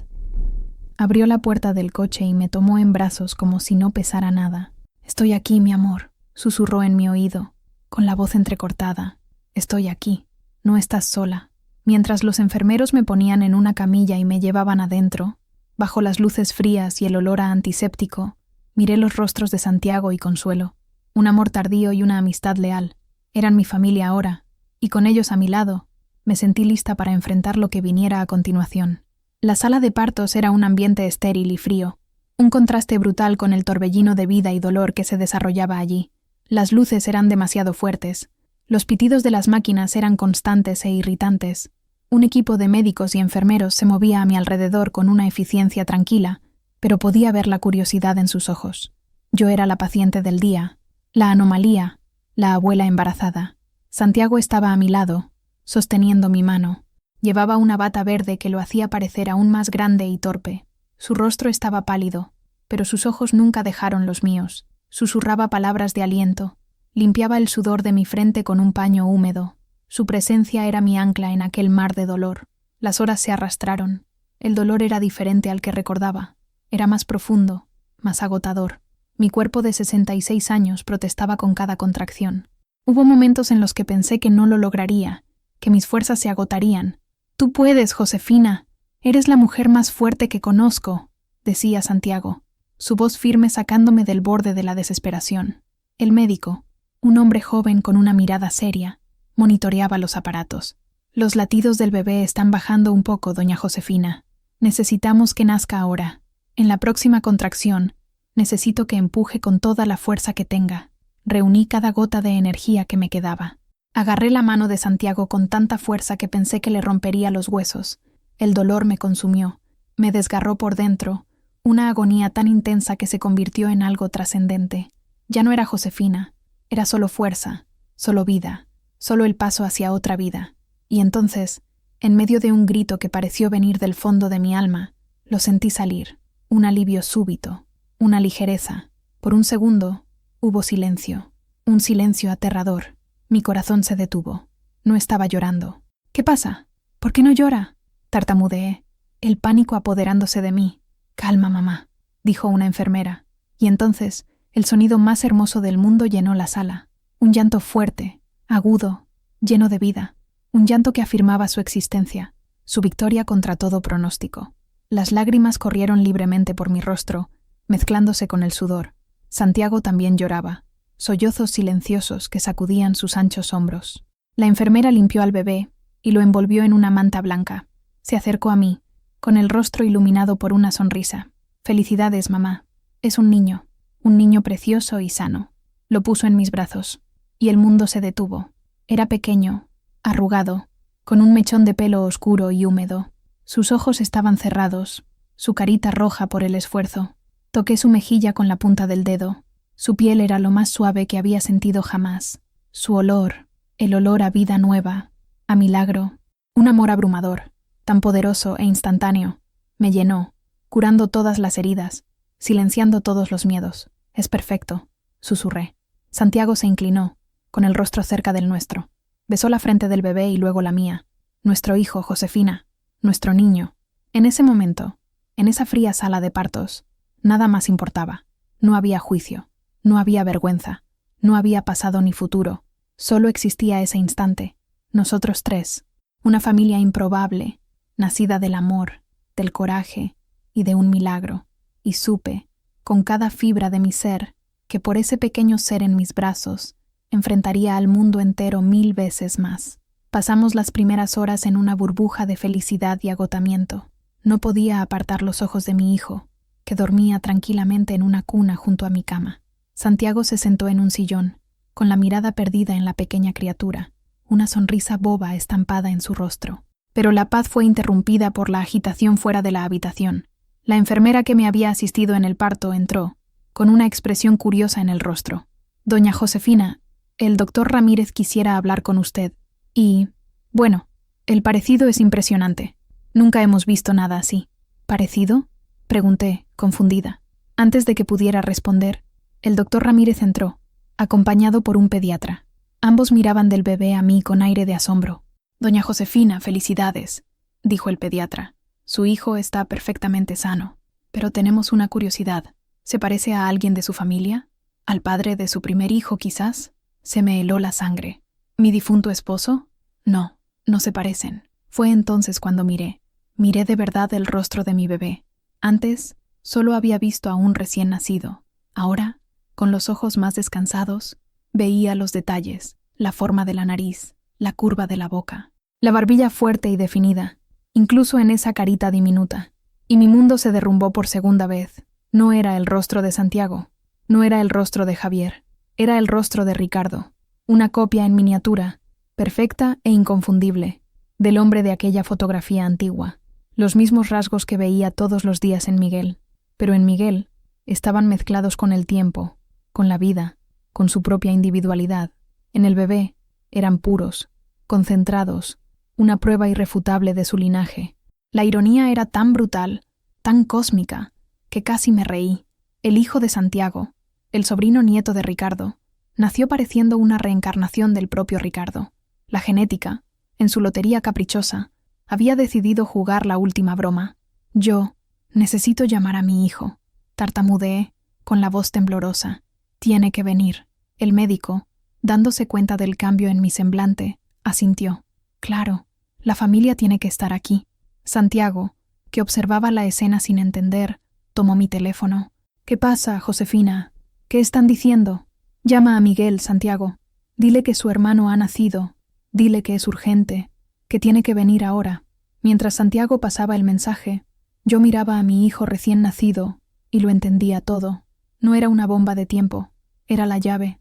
Abrió la puerta del coche y me tomó en brazos como si no pesara nada. «Estoy aquí, mi amor», susurró en mi oído, con la voz entrecortada. «Estoy aquí. No estás sola». Mientras los enfermeros me ponían en una camilla y me llevaban adentro, bajo las luces frías y el olor a antiséptico, miré los rostros de Santiago y Consuelo. Un amor tardío y una amistad leal. Eran mi familia ahora, y con ellos a mi lado, me sentí lista para enfrentar lo que viniera a continuación. La sala de partos era un ambiente estéril y frío, un contraste brutal con el torbellino de vida y dolor que se desarrollaba allí. Las luces eran demasiado fuertes, los pitidos de las máquinas eran constantes e irritantes. Un equipo de médicos y enfermeros se movía a mi alrededor con una eficiencia tranquila, pero podía ver la curiosidad en sus ojos. Yo era la paciente del día, la anomalía, la abuela embarazada. Santiago estaba a mi lado, sosteniendo mi mano. Llevaba una bata verde que lo hacía parecer aún más grande y torpe. Su rostro estaba pálido, pero sus ojos nunca dejaron los míos. Susurraba palabras de aliento. Limpiaba el sudor de mi frente con un paño húmedo. Su presencia era mi ancla en aquel mar de dolor. Las horas se arrastraron. El dolor era diferente al que recordaba. Era más profundo, más agotador. Mi cuerpo de 66 años protestaba con cada contracción. Hubo momentos en los que pensé que no lo lograría, que mis fuerzas se agotarían. «Tú puedes, Josefina. Eres la mujer más fuerte que conozco», decía Santiago, su voz firme sacándome del borde de la desesperación. El médico, un hombre joven con una mirada seria, monitoreaba los aparatos. «Los latidos del bebé están bajando un poco, doña Josefina. Necesitamos que nazca ahora. En la próxima contracción, necesito que empuje con toda la fuerza que tenga». Reuní cada gota de energía que me quedaba. Agarré la mano de Santiago con tanta fuerza que pensé que le rompería los huesos. El dolor me consumió, me desgarró por dentro, una agonía tan intensa que se convirtió en algo trascendente. Ya no era Josefina, era solo fuerza, solo vida, solo el paso hacia otra vida. Y entonces, en medio de un grito que pareció venir del fondo de mi alma, lo sentí salir, un alivio súbito, una ligereza. Por un segundo, hubo silencio, un silencio aterrador. Mi corazón se detuvo. No estaba llorando. «¿Qué pasa? ¿Por qué no llora?», tartamudeé, el pánico apoderándose de mí. «Calma, mamá», dijo una enfermera. Y entonces, el sonido más hermoso del mundo llenó la sala. Un llanto fuerte, agudo, lleno de vida, un llanto que afirmaba su existencia, su victoria contra todo pronóstico. Las lágrimas corrieron libremente por mi rostro, mezclándose con el sudor. Santiago también lloraba, sollozos silenciosos que sacudían sus anchos hombros. La enfermera limpió al bebé y lo envolvió en una manta blanca. Se acercó a mí, con el rostro iluminado por una sonrisa. «Felicidades, mamá. Es un niño precioso y sano». Lo puso en mis brazos, y el mundo se detuvo. Era pequeño, arrugado, con un mechón de pelo oscuro y húmedo. Sus ojos estaban cerrados, su carita roja por el esfuerzo. Toqué su mejilla con la punta del dedo. Su piel era lo más suave que había sentido jamás. Su olor, el olor a vida nueva, a milagro, un amor abrumador, tan poderoso e instantáneo, me llenó, curando todas las heridas, silenciando todos los miedos. «Es perfecto», susurré. Santiago se inclinó, con el rostro cerca del nuestro. Besó la frente del bebé y luego la mía. Nuestro hijo, Josefina, nuestro niño. En ese momento, en esa fría sala de partos, nada más importaba. No había juicio, no había vergüenza, no había pasado ni futuro. Solo existía ese instante. Nosotros tres, una familia improbable, nacida del amor, del coraje y de un milagro. Y supe, con cada fibra de mi ser, que por ese pequeño ser en mis brazos, enfrentaría al mundo entero 1000 veces más. Pasamos las primeras horas en una burbuja de felicidad y agotamiento. No podía apartar los ojos de mi hijo, que dormía tranquilamente en una cuna junto a mi cama. Santiago se sentó en un sillón, con la mirada perdida en la pequeña criatura, una sonrisa boba estampada en su rostro. Pero la paz fue interrumpida por la agitación fuera de la habitación. La enfermera que me había asistido en el parto entró, con una expresión curiosa en el rostro. «Doña Josefina, el doctor Ramírez quisiera hablar con usted. Y, bueno, el parecido es impresionante. Nunca hemos visto nada así». «¿Parecido?», pregunté, confundida. Antes de que pudiera responder, el doctor Ramírez entró, acompañado por un pediatra. Ambos miraban del bebé a mí con aire de asombro. «Doña Josefina, felicidades», dijo el pediatra. «Su hijo está perfectamente sano. Pero tenemos una curiosidad. ¿Se parece a alguien de su familia? ¿Al padre de su primer hijo, quizás?» Se me heló la sangre. ¿Mi difunto esposo? No, no se parecen. Fue entonces cuando miré de verdad el rostro de mi bebé. Antes, solo había visto a un recién nacido. Ahora, con los ojos más descansados, veía los detalles, la forma de la nariz, la curva de la boca, la barbilla fuerte y definida, incluso en esa carita diminuta. Y mi mundo se derrumbó por segunda vez. No era el rostro de Santiago, no era el rostro de Javier, era el rostro de Ricardo, una copia en miniatura, perfecta e inconfundible, del hombre de aquella fotografía antigua. Los mismos rasgos que veía todos los días en Miguel, pero en Miguel estaban mezclados con el tiempo, con la vida, con su propia individualidad. En el bebé eran puros, concentrados, una prueba irrefutable de su linaje. La ironía era tan brutal, tan cósmica, que casi me reí. El hijo de Santiago, el sobrino nieto de Ricardo, nació pareciendo una reencarnación del propio Ricardo. La genética, en su lotería caprichosa, había decidido jugar la última broma. «Yo necesito llamar a mi hijo», tartamudeé, con la voz temblorosa. «Tiene que venir». El médico, dándose cuenta del cambio en mi semblante, asintió. «Claro, la familia tiene que estar aquí». Santiago, que observaba la escena sin entender, tomó mi teléfono. «¿Qué pasa, Josefina? ¿Qué están diciendo? Llama a Miguel, Santiago. Dile que su hermano ha nacido. Dile que es urgente, que tiene que venir ahora». Mientras Santiago pasaba el mensaje, yo miraba a mi hijo recién nacido y lo entendía todo. No era una bomba de tiempo, era la llave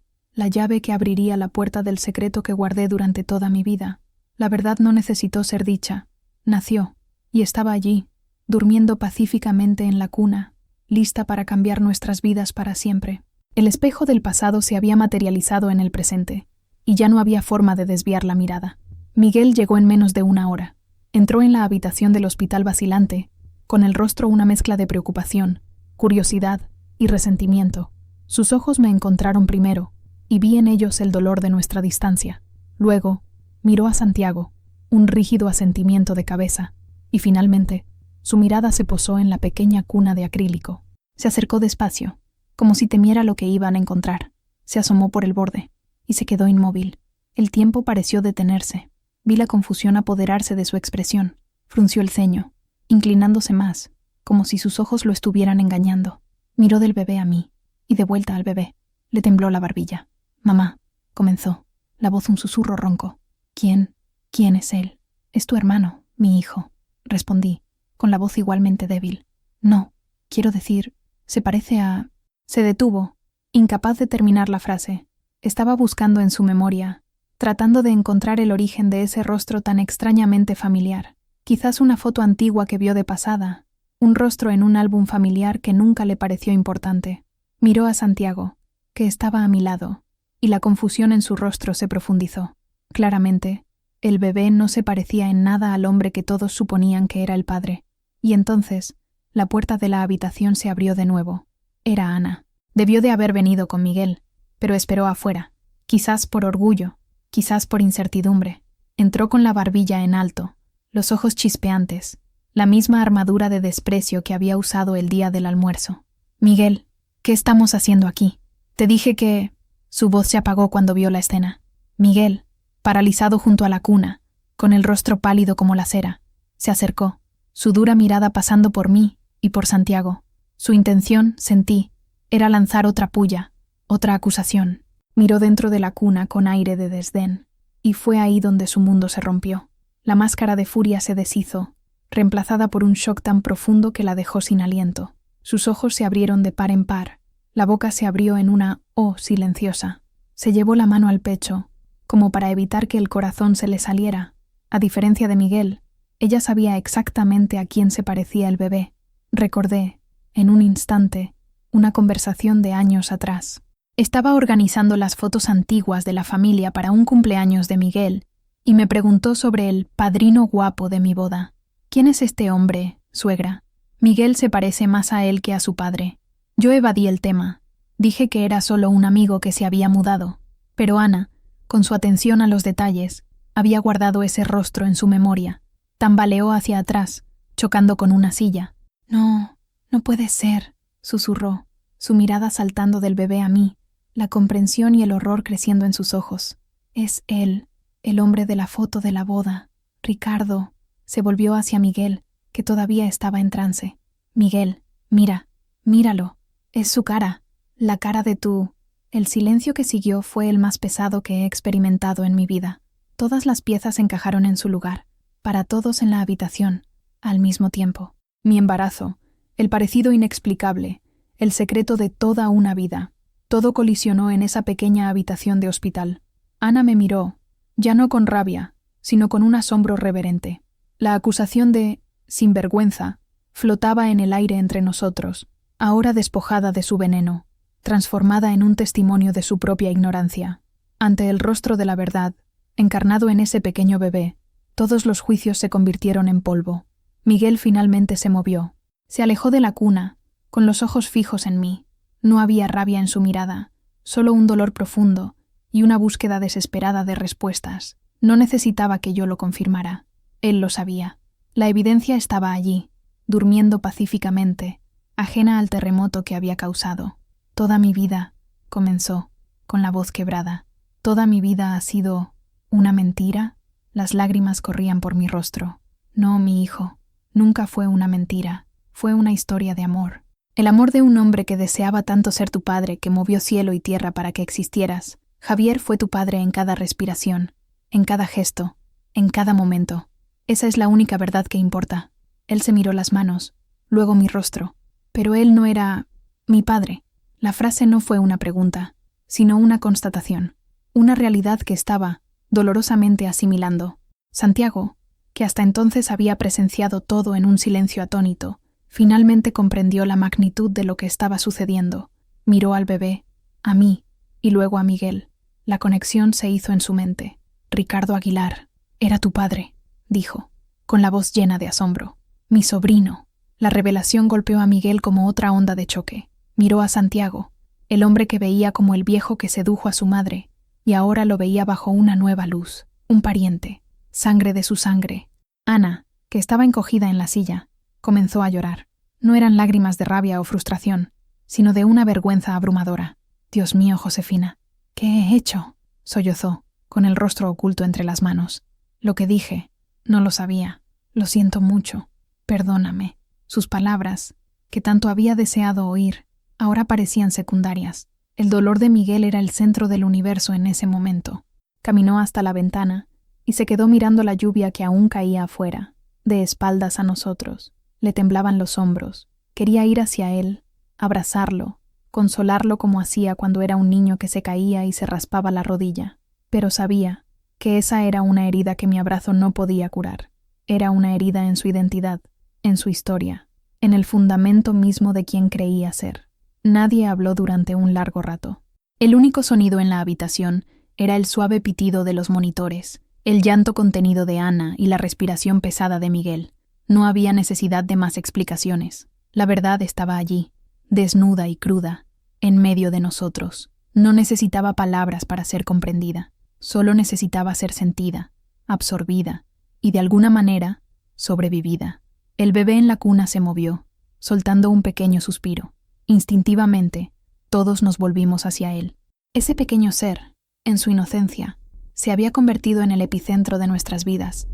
que abriría la puerta del secreto que guardé durante toda mi vida. La verdad no necesitó ser dicha. Nació, y estaba allí, durmiendo pacíficamente en la cuna, lista para cambiar nuestras vidas para siempre. El espejo del pasado se había materializado en el presente, y ya no había forma de desviar la mirada. Miguel llegó en menos de 1 hora. Entró en la habitación del hospital vacilante, con el rostro una mezcla de preocupación, curiosidad y resentimiento. Sus ojos me encontraron primero, y vi en ellos el dolor de nuestra distancia. Luego, miró a Santiago, un rígido asentimiento de cabeza, y finalmente, su mirada se posó en la pequeña cuna de acrílico. Se acercó despacio, como si temiera lo que iban a encontrar. Se asomó por el borde, y se quedó inmóvil. El tiempo pareció detenerse. Vi la confusión apoderarse de su expresión. Frunció el ceño, inclinándose más, como si sus ojos lo estuvieran engañando. Miró del bebé a mí, y de vuelta al bebé. Le tembló la barbilla. «Mamá», comenzó, la voz un susurro ronco. «¿Quién es él?» «Es tu hermano, mi hijo», respondí, con la voz igualmente débil. «No, quiero decir, se parece a...» Se detuvo, incapaz de terminar la frase. Estaba buscando en su memoria, tratando de encontrar el origen de ese rostro tan extrañamente familiar. Quizás una foto antigua que vio de pasada, un rostro en un álbum familiar que nunca le pareció importante. Miró a Santiago, que estaba a mi lado, y la confusión en su rostro se profundizó. Claramente, el bebé no se parecía en nada al hombre que todos suponían que era el padre. Y entonces, la puerta de la habitación se abrió de nuevo. Era Ana. Debió de haber venido con Miguel, pero esperó afuera, quizás por orgullo, quizás por incertidumbre. Entró con la barbilla en alto, los ojos chispeantes, la misma armadura de desprecio que había usado el día del almuerzo. «Miguel, ¿qué estamos haciendo aquí? Te dije que...» Su voz se apagó cuando vio la escena. Miguel, paralizado junto a la cuna, con el rostro pálido como la cera, se acercó, su dura mirada pasando por mí y por Santiago. Su intención, sentí, era lanzar otra pulla, otra acusación. Miró dentro de la cuna con aire de desdén, y fue ahí donde su mundo se rompió. La máscara de furia se deshizo, reemplazada por un shock tan profundo que la dejó sin aliento. Sus ojos se abrieron de par en par, la boca se abrió en una «oh» silenciosa. Se llevó la mano al pecho, como para evitar que el corazón se le saliera. A diferencia de Miguel, ella sabía exactamente a quién se parecía el bebé. Recordé, en un instante, una conversación de años atrás. Estaba organizando las fotos antiguas de la familia para un cumpleaños de Miguel y me preguntó sobre el padrino guapo de mi boda. «¿Quién es este hombre, suegra?» «Miguel se parece más a él que a su padre». Yo evadí el tema. Dije que era solo un amigo que se había mudado, pero Ana, con su atención a los detalles, había guardado ese rostro en su memoria. Tambaleó hacia atrás, chocando con una silla. «No, no puede ser», susurró, su mirada saltando del bebé a mí, la comprensión y el horror creciendo en sus ojos. «Es él, el hombre de la foto de la boda. Ricardo». Se volvió hacia Miguel, que todavía estaba en trance. «Miguel, míralo. Es su cara, la cara de tu...» El silencio que siguió fue el más pesado que he experimentado en mi vida. Todas las piezas encajaron en su lugar, para todos en la habitación, al mismo tiempo. Mi embarazo, el parecido inexplicable, el secreto de toda una vida. Todo colisionó en esa pequeña habitación de hospital. Ana me miró, ya no con rabia, sino con un asombro reverente. La acusación de sinvergüenza flotaba en el aire entre nosotros, ahora despojada de su veneno, transformada en un testimonio de su propia ignorancia. Ante el rostro de la verdad, encarnado en ese pequeño bebé, todos los juicios se convirtieron en polvo. Miguel finalmente se movió. Se alejó de la cuna, con los ojos fijos en mí. No había rabia en su mirada, solo un dolor profundo y una búsqueda desesperada de respuestas. No necesitaba que yo lo confirmara. Él lo sabía. La evidencia estaba allí, durmiendo pacíficamente, ajena al terremoto que había causado. «Toda mi vida», comenzó, con la voz quebrada, «toda mi vida ha sido una mentira». Las lágrimas corrían por mi rostro. «No, mi hijo, nunca fue una mentira. Fue una historia de amor. El amor de un hombre que deseaba tanto ser tu padre, que movió cielo y tierra para que existieras. Javier fue tu padre en cada respiración, en cada gesto, en cada momento. Esa es la única verdad que importa». Él se miró las manos, luego mi rostro. «Pero él no era mi padre». La frase no fue una pregunta, sino una constatación, una realidad que estaba dolorosamente asimilando. Santiago, que hasta entonces había presenciado todo en un silencio atónito, finalmente comprendió la magnitud de lo que estaba sucediendo. Miró al bebé, a mí y luego a Miguel. La conexión se hizo en su mente. «Ricardo Aguilar, era tu padre», dijo, con la voz llena de asombro. «Mi sobrino». La revelación golpeó a Miguel como otra onda de choque. Miró a Santiago, el hombre que veía como el viejo que sedujo a su madre, y ahora lo veía bajo una nueva luz, un pariente, sangre de su sangre. Ana, que estaba encogida en la silla, comenzó a llorar. No eran lágrimas de rabia o frustración, sino de una vergüenza abrumadora. «Dios mío, Josefina, ¿qué he hecho?», sollozó. con el rostro oculto entre las manos. Lo que dije, no lo sabía. Lo siento mucho. Perdóname. Sus palabras, que tanto había deseado oír, ahora parecían secundarias. El dolor de Miguel era el centro del universo en ese momento. Caminó hasta la ventana y se quedó mirando la lluvia que aún caía afuera, de espaldas a nosotros. Le temblaban los hombros. Quería ir hacia él, abrazarlo, consolarlo como hacía cuando era un niño que se caía y se raspaba la rodilla. Pero sabía que esa era una herida que mi abrazo no podía curar. Era una herida en su identidad, en su historia, en el fundamento mismo de quien creía ser. Nadie habló durante un largo rato. El único sonido en la habitación era el suave pitido de los monitores, el llanto contenido de Ana y la respiración pesada de Miguel. No había necesidad de más explicaciones. La verdad estaba allí, desnuda y cruda, en medio de nosotros. No necesitaba palabras para ser comprendida. Solo necesitaba ser sentida, absorbida y, de alguna manera, sobrevivida. El bebé en la cuna se movió, soltando un pequeño suspiro. Instintivamente, todos nos volvimos hacia él. Ese pequeño ser, en su inocencia, se había convertido en el epicentro de nuestras vidas.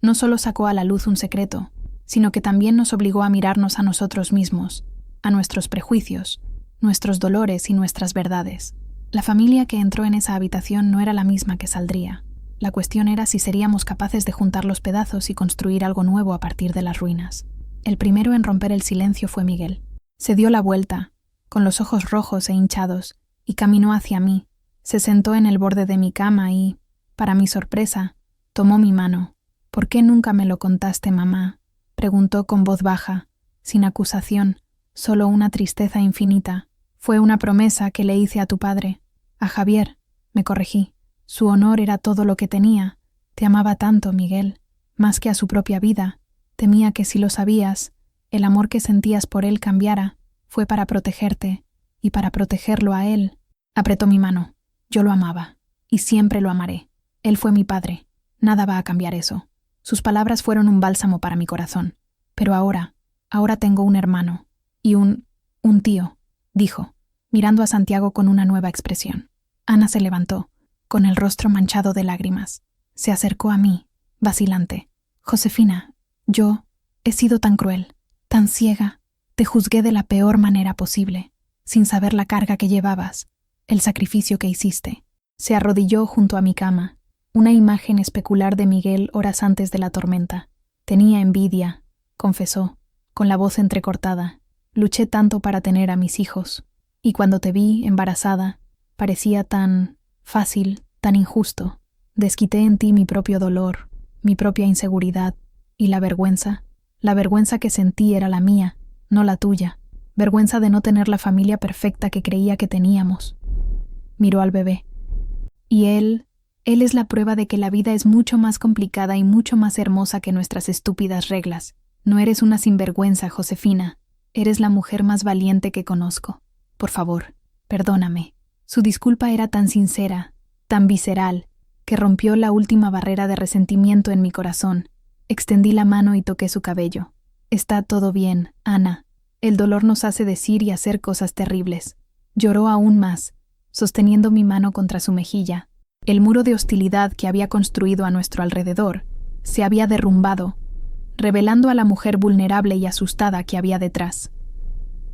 No solo sacó a la luz un secreto, sino que también nos obligó a mirarnos a nosotros mismos, a nuestros prejuicios, nuestros dolores y nuestras verdades. La familia que entró en esa habitación no era la misma que saldría. La cuestión era si seríamos capaces de juntar los pedazos y construir algo nuevo a partir de las ruinas. El primero en romper el silencio fue Miguel. Se dio la vuelta, con los ojos rojos e hinchados, y caminó hacia mí. Se sentó en el borde de mi cama y, para mi sorpresa, tomó mi mano. «¿Por qué nunca me lo contaste, mamá?», preguntó con voz baja, sin acusación, solo una tristeza infinita. «Fue una promesa que le hice a tu padre. A Javier», me corregí. «Su honor era todo lo que tenía. Te amaba tanto, Miguel, más que a su propia vida. Temía que si lo sabías, el amor que sentías por él cambiara. Fue para protegerte, y para protegerlo a él». Apretó mi mano. Yo lo amaba, y siempre lo amaré. Él fue mi padre. Nada va a cambiar eso. Sus palabras fueron un bálsamo para mi corazón. Pero ahora tengo un hermano, y un tío, dijo, mirando a Santiago con una nueva expresión. Ana se levantó, con el rostro manchado de lágrimas. Se acercó a mí, vacilante. «Josefina, yo he sido tan cruel, tan ciega. Te juzgué de la peor manera posible, sin saber la carga que llevabas, el sacrificio que hiciste». Se arrodilló junto a mi cama, una imagen especular de Miguel horas antes de la tormenta. Tenía envidia, confesó, con la voz entrecortada. Luché tanto para tener a mis hijos, y cuando te vi embarazada, parecía tan fácil, tan injusto. Desquité en ti mi propio dolor, mi propia inseguridad, y la vergüenza que sentí era la mía, no la tuya. Vergüenza de no tener la familia perfecta que creía que teníamos. Miró al bebé. Y él es la prueba de que la vida es mucho más complicada y mucho más hermosa que nuestras estúpidas reglas. No eres una sinvergüenza, Josefina. Eres la mujer más valiente que conozco. Por favor, perdóname. Su disculpa era tan sincera, tan visceral, que rompió la última barrera de resentimiento en mi corazón. Extendí la mano y toqué su cabello. Está todo bien, Ana. El dolor nos hace decir y hacer cosas terribles. Lloró aún más, sosteniendo mi mano contra su mejilla. El muro de hostilidad que había construido a nuestro alrededor se había derrumbado, revelando a la mujer vulnerable y asustada que había detrás.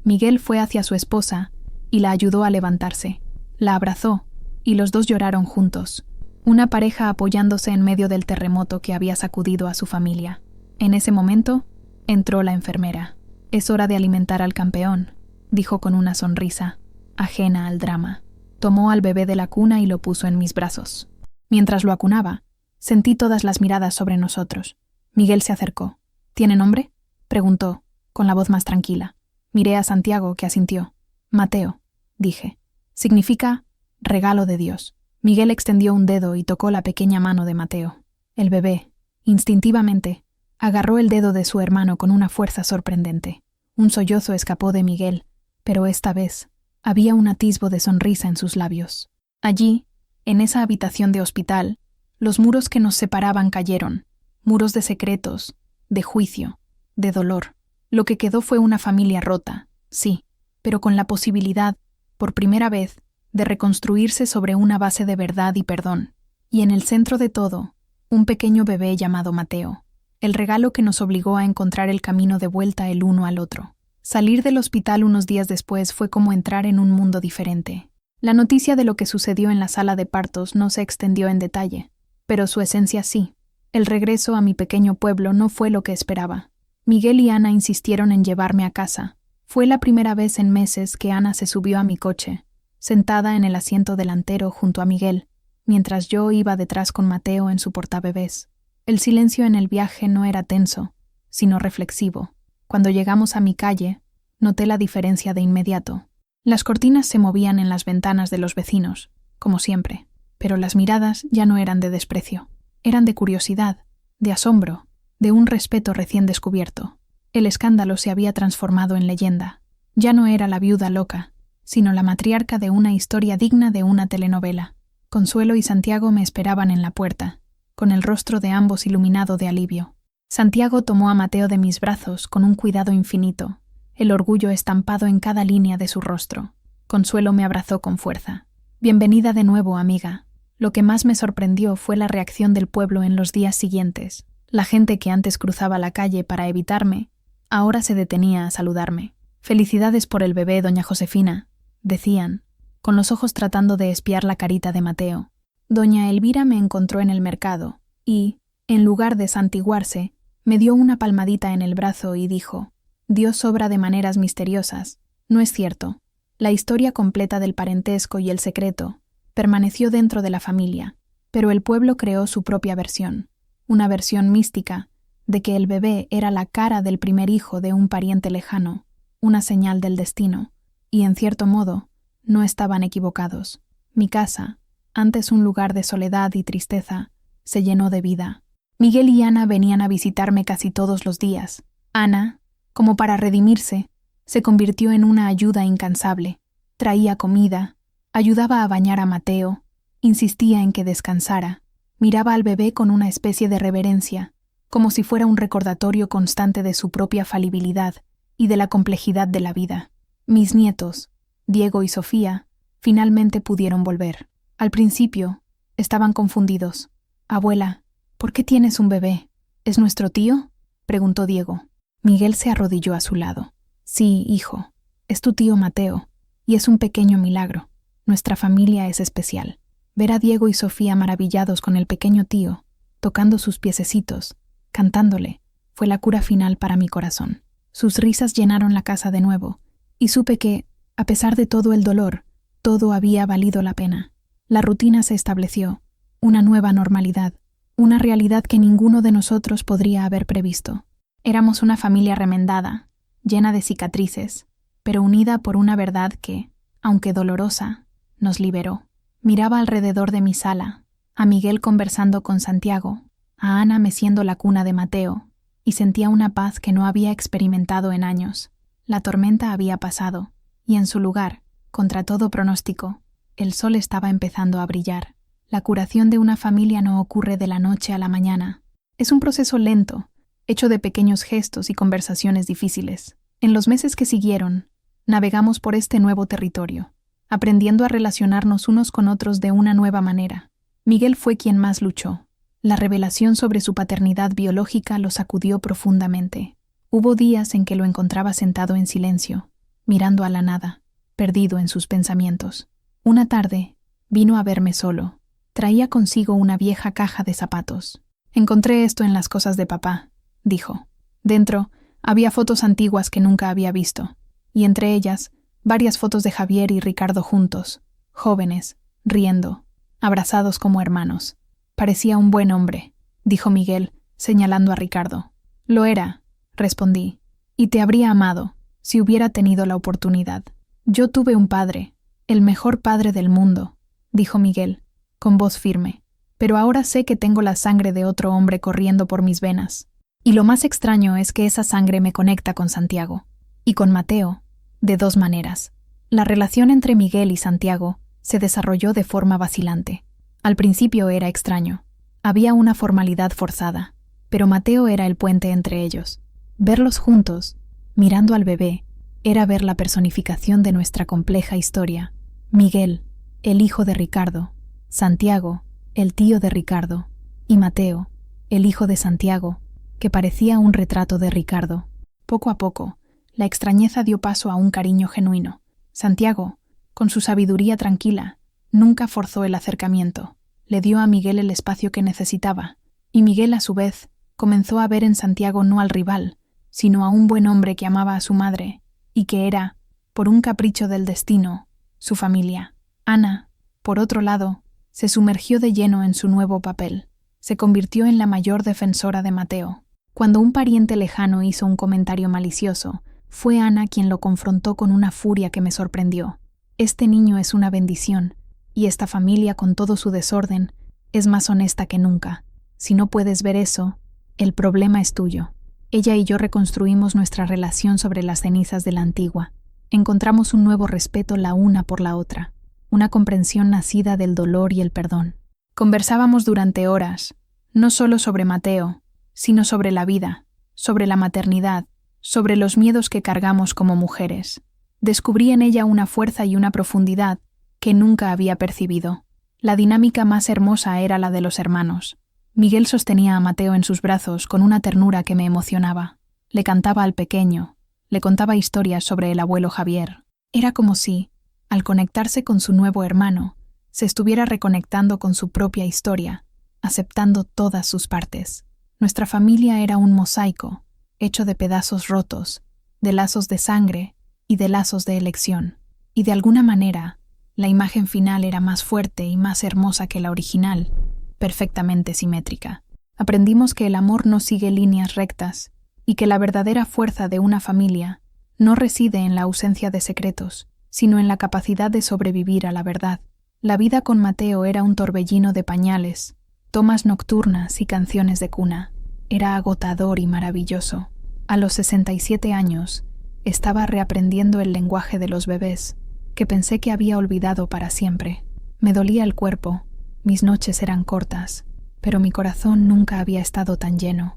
Miguel fue hacia su esposa y la ayudó a levantarse. La abrazó y los dos lloraron juntos, una pareja apoyándose en medio del terremoto que había sacudido a su familia. En ese momento, entró la enfermera. «Es hora de alimentar al campeón», dijo con una sonrisa, ajena al drama. Tomó al bebé de la cuna y lo puso en mis brazos. Mientras lo acunaba, sentí todas las miradas sobre nosotros. Miguel se acercó. «¿Tiene nombre?», preguntó, con la voz más tranquila. Miré a Santiago, que asintió. «Mateo», dije. «Significa regalo de Dios». Miguel extendió un dedo y tocó la pequeña mano de Mateo. El bebé, instintivamente, agarró el dedo de su hermano con una fuerza sorprendente. Un sollozo escapó de Miguel, pero esta vez había un atisbo de sonrisa en sus labios. Allí, en esa habitación de hospital, los muros que nos separaban cayeron, muros de secretos, de juicio, de dolor. Lo que quedó fue una familia rota, sí, pero con la posibilidad, por primera vez, de reconstruirse sobre una base de verdad y perdón. Y en el centro de todo, un pequeño bebé llamado Mateo, el regalo que nos obligó a encontrar el camino de vuelta el uno al otro. Salir del hospital unos días después fue como entrar en un mundo diferente. La noticia de lo que sucedió en la sala de partos no se extendió en detalle, pero su esencia sí. El regreso a mi pequeño pueblo no fue lo que esperaba. Miguel y Ana insistieron en llevarme a casa. Fue la primera vez en meses que Ana se subió a mi coche, sentada en el asiento delantero junto a Miguel, mientras yo iba detrás con Mateo en su portabebés. El silencio en el viaje no era tenso, sino reflexivo. Cuando llegamos a mi calle, noté la diferencia de inmediato. Las cortinas se movían en las ventanas de los vecinos, como siempre, pero las miradas ya no eran de desprecio. Eran de curiosidad, de asombro, de un respeto recién descubierto. El escándalo se había transformado en leyenda. Ya no era la viuda loca, sino la matriarca de una historia digna de una telenovela. Consuelo y Santiago me esperaban en la puerta, con el rostro de ambos iluminado de alivio. Santiago tomó a Mateo de mis brazos con un cuidado infinito, el orgullo estampado en cada línea de su rostro. Consuelo me abrazó con fuerza. Bienvenida de nuevo, amiga. Lo que más me sorprendió fue la reacción del pueblo en los días siguientes. La gente que antes cruzaba la calle para evitarme, ahora se detenía a saludarme. Felicidades por el bebé, doña Josefina, decían, con los ojos tratando de espiar la carita de Mateo. Doña Elvira me encontró en el mercado y, en lugar de santiguarse, me dio una palmadita en el brazo y dijo: Dios obra de maneras misteriosas. No es cierto. La historia completa del parentesco y el secreto permaneció dentro de la familia, pero el pueblo creó su propia versión, una versión mística de que el bebé era la cara del primer hijo de un pariente lejano, una señal del destino, y en cierto modo, no estaban equivocados. Mi casa, antes un lugar de soledad y tristeza, se llenó de vida. Miguel y Ana venían a visitarme casi todos los días. Ana, como para redimirse, se convirtió en una ayuda incansable. Traía comida, ayudaba a bañar a Mateo, insistía en que descansara, miraba al bebé con una especie de reverencia, como si fuera un recordatorio constante de su propia falibilidad y de la complejidad de la vida. Mis nietos, Diego y Sofía, finalmente pudieron volver. Al principio, estaban confundidos. Abuela, ¿por qué tienes un bebé? ¿Es nuestro tío?, preguntó Diego. Miguel se arrodilló a su lado. Sí, hijo, es tu tío Mateo, y es un pequeño milagro. Nuestra familia es especial. Ver a Diego y Sofía maravillados con el pequeño tío, tocando sus piececitos, cantándole, fue la cura final para mi corazón. Sus risas llenaron la casa de nuevo, y supe que, a pesar de todo el dolor, todo había valido la pena. La rutina se estableció, una nueva normalidad, una realidad que ninguno de nosotros podría haber previsto. Éramos una familia remendada, llena de cicatrices, pero unida por una verdad que, aunque dolorosa, nos liberó. Miraba alrededor de mi sala, a Miguel conversando con Santiago, a Ana meciendo la cuna de Mateo, y sentía una paz que no había experimentado en años. La tormenta había pasado, y en su lugar, contra todo pronóstico, el sol estaba empezando a brillar. La curación de una familia no ocurre de la noche a la mañana. Es un proceso lento, hecho de pequeños gestos y conversaciones difíciles. En los meses que siguieron, navegamos por este nuevo territorio, aprendiendo a relacionarnos unos con otros de una nueva manera. Miguel fue quien más luchó. La revelación sobre su paternidad biológica lo sacudió profundamente. Hubo días en que lo encontraba sentado en silencio, mirando a la nada, perdido en sus pensamientos. Una tarde, vino a verme solo. Traía consigo una vieja caja de zapatos. Encontré esto en las cosas de papá, dijo. Dentro, había fotos antiguas que nunca había visto, y entre ellas, varias fotos de Javier y Ricardo juntos, jóvenes, riendo, abrazados como hermanos. Parecía un buen hombre, dijo Miguel, señalando a Ricardo. Lo era, respondí, y te habría amado, si hubiera tenido la oportunidad. Yo tuve un padre, el mejor padre del mundo, dijo Miguel, con voz firme, pero ahora sé que tengo la sangre de otro hombre corriendo por mis venas. Y lo más extraño es que esa sangre me conecta con Santiago, y con Mateo, de dos maneras. La relación entre Miguel y Santiago se desarrolló de forma vacilante. Al principio era extraño. Había una formalidad forzada, pero Mateo era el puente entre ellos. Verlos juntos, mirando al bebé, era ver la personificación de nuestra compleja historia. Miguel, el hijo de Ricardo, Santiago, el tío de Ricardo, y Mateo, el hijo de Santiago, que parecía un retrato de Ricardo. Poco a poco, la extrañeza dio paso a un cariño genuino. Santiago, con su sabiduría tranquila, nunca forzó el acercamiento. Le dio a Miguel el espacio que necesitaba, y Miguel, a su vez, comenzó a ver en Santiago no al rival, sino a un buen hombre que amaba a su madre, y que era, por un capricho del destino, su familia. Ana, por otro lado, se sumergió de lleno en su nuevo papel. Se convirtió en la mayor defensora de Mateo. Cuando un pariente lejano hizo un comentario malicioso, fue Ana quien lo confrontó con una furia que me sorprendió. Este niño es una bendición, y esta familia, con todo su desorden, es más honesta que nunca. Si no puedes ver eso, el problema es tuyo. Ella y yo reconstruimos nuestra relación sobre las cenizas de la antigua. Encontramos un nuevo respeto la una por la otra, una comprensión nacida del dolor y el perdón. Conversábamos durante horas, no solo sobre Mateo, sino sobre la vida, sobre la maternidad, sobre los miedos que cargamos como mujeres. Descubrí en ella una fuerza y una profundidad que nunca había percibido. La dinámica más hermosa era la de los hermanos. Miguel sostenía a Mateo en sus brazos con una ternura que me emocionaba. Le cantaba al pequeño, le contaba historias sobre el abuelo Javier. Era como si, al conectarse con su nuevo hermano, se estuviera reconectando con su propia historia, aceptando todas sus partes. Nuestra familia era un mosaico, hecho de pedazos rotos, de lazos de sangre y de lazos de elección. Y de alguna manera, la imagen final era más fuerte y más hermosa que la original, perfectamente simétrica. Aprendimos que el amor no sigue líneas rectas y que la verdadera fuerza de una familia no reside en la ausencia de secretos, sino en la capacidad de sobrevivir a la verdad. La vida con Mateo era un torbellino de pañales, tomas nocturnas y canciones de cuna. Era agotador y maravilloso. A los 67 años, estaba reaprendiendo el lenguaje de los bebés, que pensé que había olvidado para siempre. Me dolía el cuerpo, mis noches eran cortas, pero mi corazón nunca había estado tan lleno.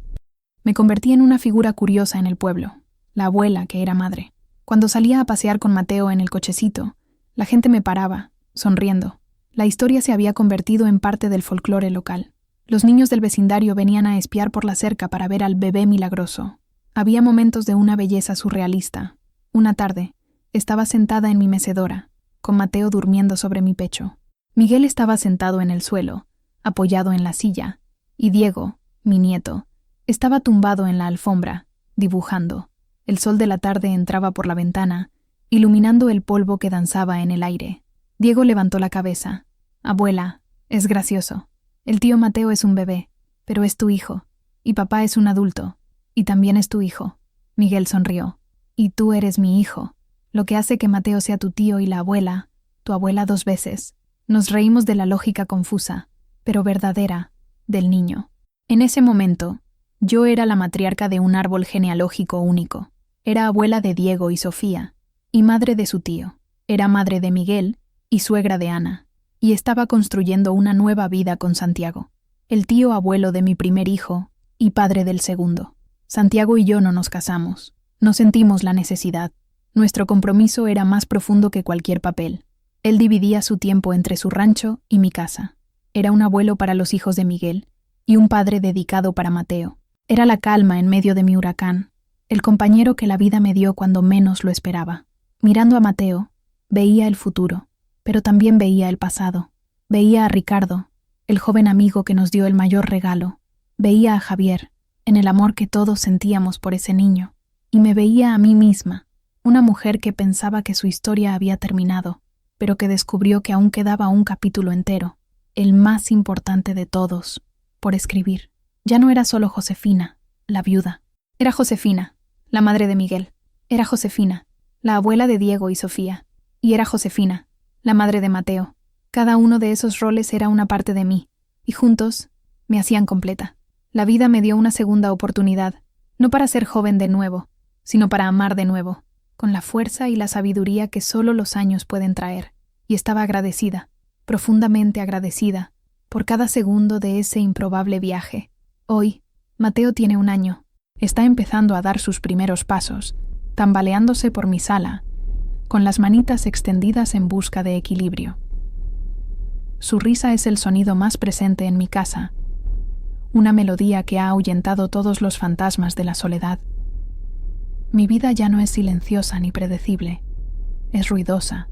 Me convertí en una figura curiosa en el pueblo, la abuela que era madre. Cuando salía a pasear con Mateo en el cochecito, la gente me paraba, sonriendo. La historia se había convertido en parte del folclore local. Los niños del vecindario venían a espiar por la cerca para ver al bebé milagroso. Había momentos de una belleza surrealista. Una tarde, estaba sentada en mi mecedora, con Mateo durmiendo sobre mi pecho. Miguel estaba sentado en el suelo, apoyado en la silla, y Diego, mi nieto, estaba tumbado en la alfombra, dibujando. El sol de la tarde entraba por la ventana, iluminando el polvo que danzaba en el aire. Diego levantó la cabeza. «Abuela, es gracioso. El tío Mateo es un bebé, pero es tu hijo, y papá es un adulto, y también es tu hijo». Miguel sonrió. «Y tú eres mi hijo, lo que hace que Mateo sea tu tío y la abuela, tu abuela 2 veces». Nos reímos de la lógica confusa, pero verdadera, del niño. En ese momento, yo era la matriarca de un árbol genealógico único. Era abuela de Diego y Sofía, y madre de su tío. Era madre de Miguel y suegra de Ana, y estaba construyendo una nueva vida con Santiago, el tío abuelo de mi primer hijo y padre del segundo. Santiago y yo no nos casamos. No sentimos la necesidad. Nuestro compromiso era más profundo que cualquier papel. Él dividía su tiempo entre su rancho y mi casa. Era un abuelo para los hijos de Miguel y un padre dedicado para Mateo. Era la calma en medio de mi huracán, el compañero que la vida me dio cuando menos lo esperaba. Mirando a Mateo, veía el futuro, pero también veía el pasado. Veía a Ricardo, el joven amigo que nos dio el mayor regalo. Veía a Javier, en el amor que todos sentíamos por ese niño. Y me veía a mí misma, una mujer que pensaba que su historia había terminado, pero que descubrió que aún quedaba un capítulo entero, el más importante de todos, por escribir. Ya no era solo Josefina, la viuda. Era Josefina, la madre de Miguel. Era Josefina, la abuela de Diego y Sofía. Y era Josefina, la madre de Mateo. Cada uno de esos roles era una parte de mí, y juntos me hacían completa. La vida me dio una segunda oportunidad, no para ser joven de nuevo, sino para amar de nuevo, con la fuerza y la sabiduría que solo los años pueden traer, y estaba agradecida, profundamente agradecida, por cada segundo de ese improbable viaje. Hoy, Mateo tiene 1 año, está empezando a dar sus primeros pasos, tambaleándose por mi sala, con las manitas extendidas en busca de equilibrio. Su risa es el sonido más presente en mi casa, una melodía que ha ahuyentado todos los fantasmas de la soledad. Mi vida ya no es silenciosa ni predecible. Es ruidosa,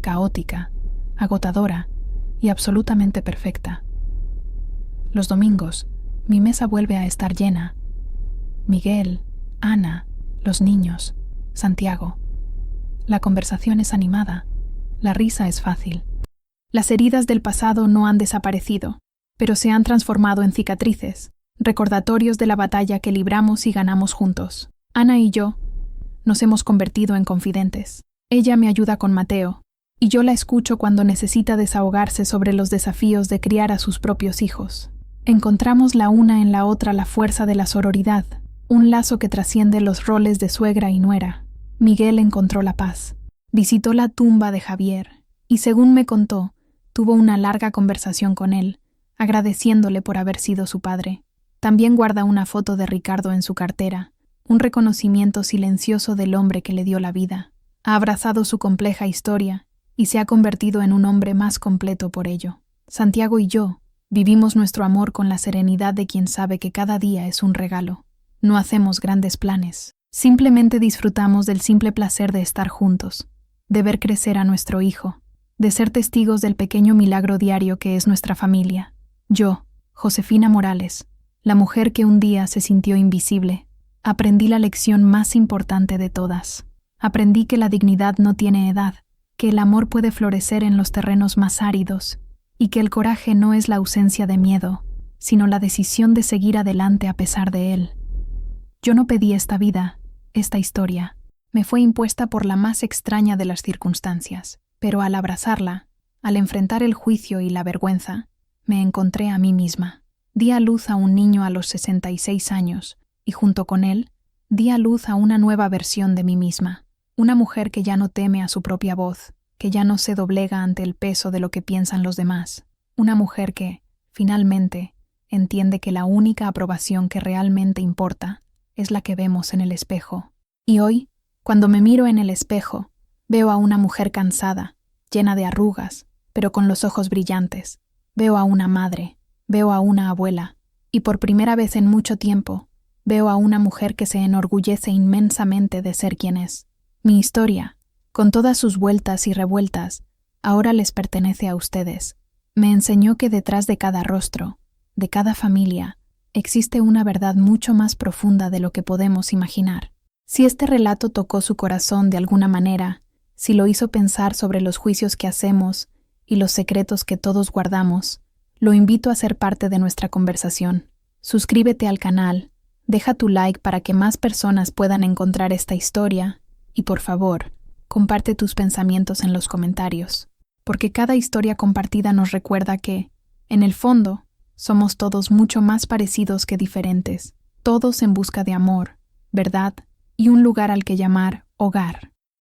caótica, agotadora y absolutamente perfecta. Los domingos, mi mesa vuelve a estar llena. Miguel, Ana, los niños, Santiago. La conversación es animada, la risa es fácil. Las heridas del pasado no han desaparecido, pero se han transformado en cicatrices, recordatorios de la batalla que libramos y ganamos juntos. Ana y yo nos hemos convertido en confidentes. Ella me ayuda con Mateo, y yo la escucho cuando necesita desahogarse sobre los desafíos de criar a sus propios hijos. Encontramos la una en la otra la fuerza de la sororidad, un lazo que trasciende los roles de suegra y nuera. Miguel encontró la paz. Visitó la tumba de Javier, y según me contó, tuvo una larga conversación con él, agradeciéndole por haber sido su padre. También guarda una foto de Ricardo en su cartera, un reconocimiento silencioso del hombre que le dio la vida. Ha abrazado su compleja historia y se ha convertido en un hombre más completo por ello. Santiago y yo vivimos nuestro amor con la serenidad de quien sabe que cada día es un regalo. No hacemos grandes planes, simplemente disfrutamos del simple placer de estar juntos, de ver crecer a nuestro hijo, de ser testigos del pequeño milagro diario que es nuestra familia. Yo, Josefina Morales, la mujer que un día se sintió invisible, aprendí la lección más importante de todas. Aprendí que la dignidad no tiene edad, que el amor puede florecer en los terrenos más áridos, y que el coraje no es la ausencia de miedo, sino la decisión de seguir adelante a pesar de él. Yo no pedí esta vida, esta historia. Me fue impuesta por la más extraña de las circunstancias, pero al abrazarla, al enfrentar el juicio y la vergüenza, me encontré a mí misma. Di a luz a un niño a los 66 años, y junto con él, di a luz a una nueva versión de mí misma. Una mujer que ya no teme a su propia voz, que ya no se doblega ante el peso de lo que piensan los demás. Una mujer que, finalmente, entiende que la única aprobación que realmente importa es la que vemos en el espejo. Y hoy, cuando me miro en el espejo, veo a una mujer cansada, llena de arrugas, pero con los ojos brillantes. Veo a una madre, veo a una abuela, y por primera vez en mucho tiempo, veo a una mujer que se enorgullece inmensamente de ser quien es. Mi historia, con todas sus vueltas y revueltas, ahora les pertenece a ustedes. Me enseñó que detrás de cada rostro, de cada familia, existe una verdad mucho más profunda de lo que podemos imaginar. Si este relato tocó su corazón de alguna manera, si lo hizo pensar sobre los juicios que hacemos y los secretos que todos guardamos, lo invito a ser parte de nuestra conversación. Suscríbete al canal, deja tu like para que más personas puedan encontrar esta historia y, por favor, comparte tus pensamientos en los comentarios, porque cada historia compartida nos recuerda que, en el fondo, somos todos mucho más parecidos que diferentes, todos en busca de amor, verdad y un lugar al que llamar hogar.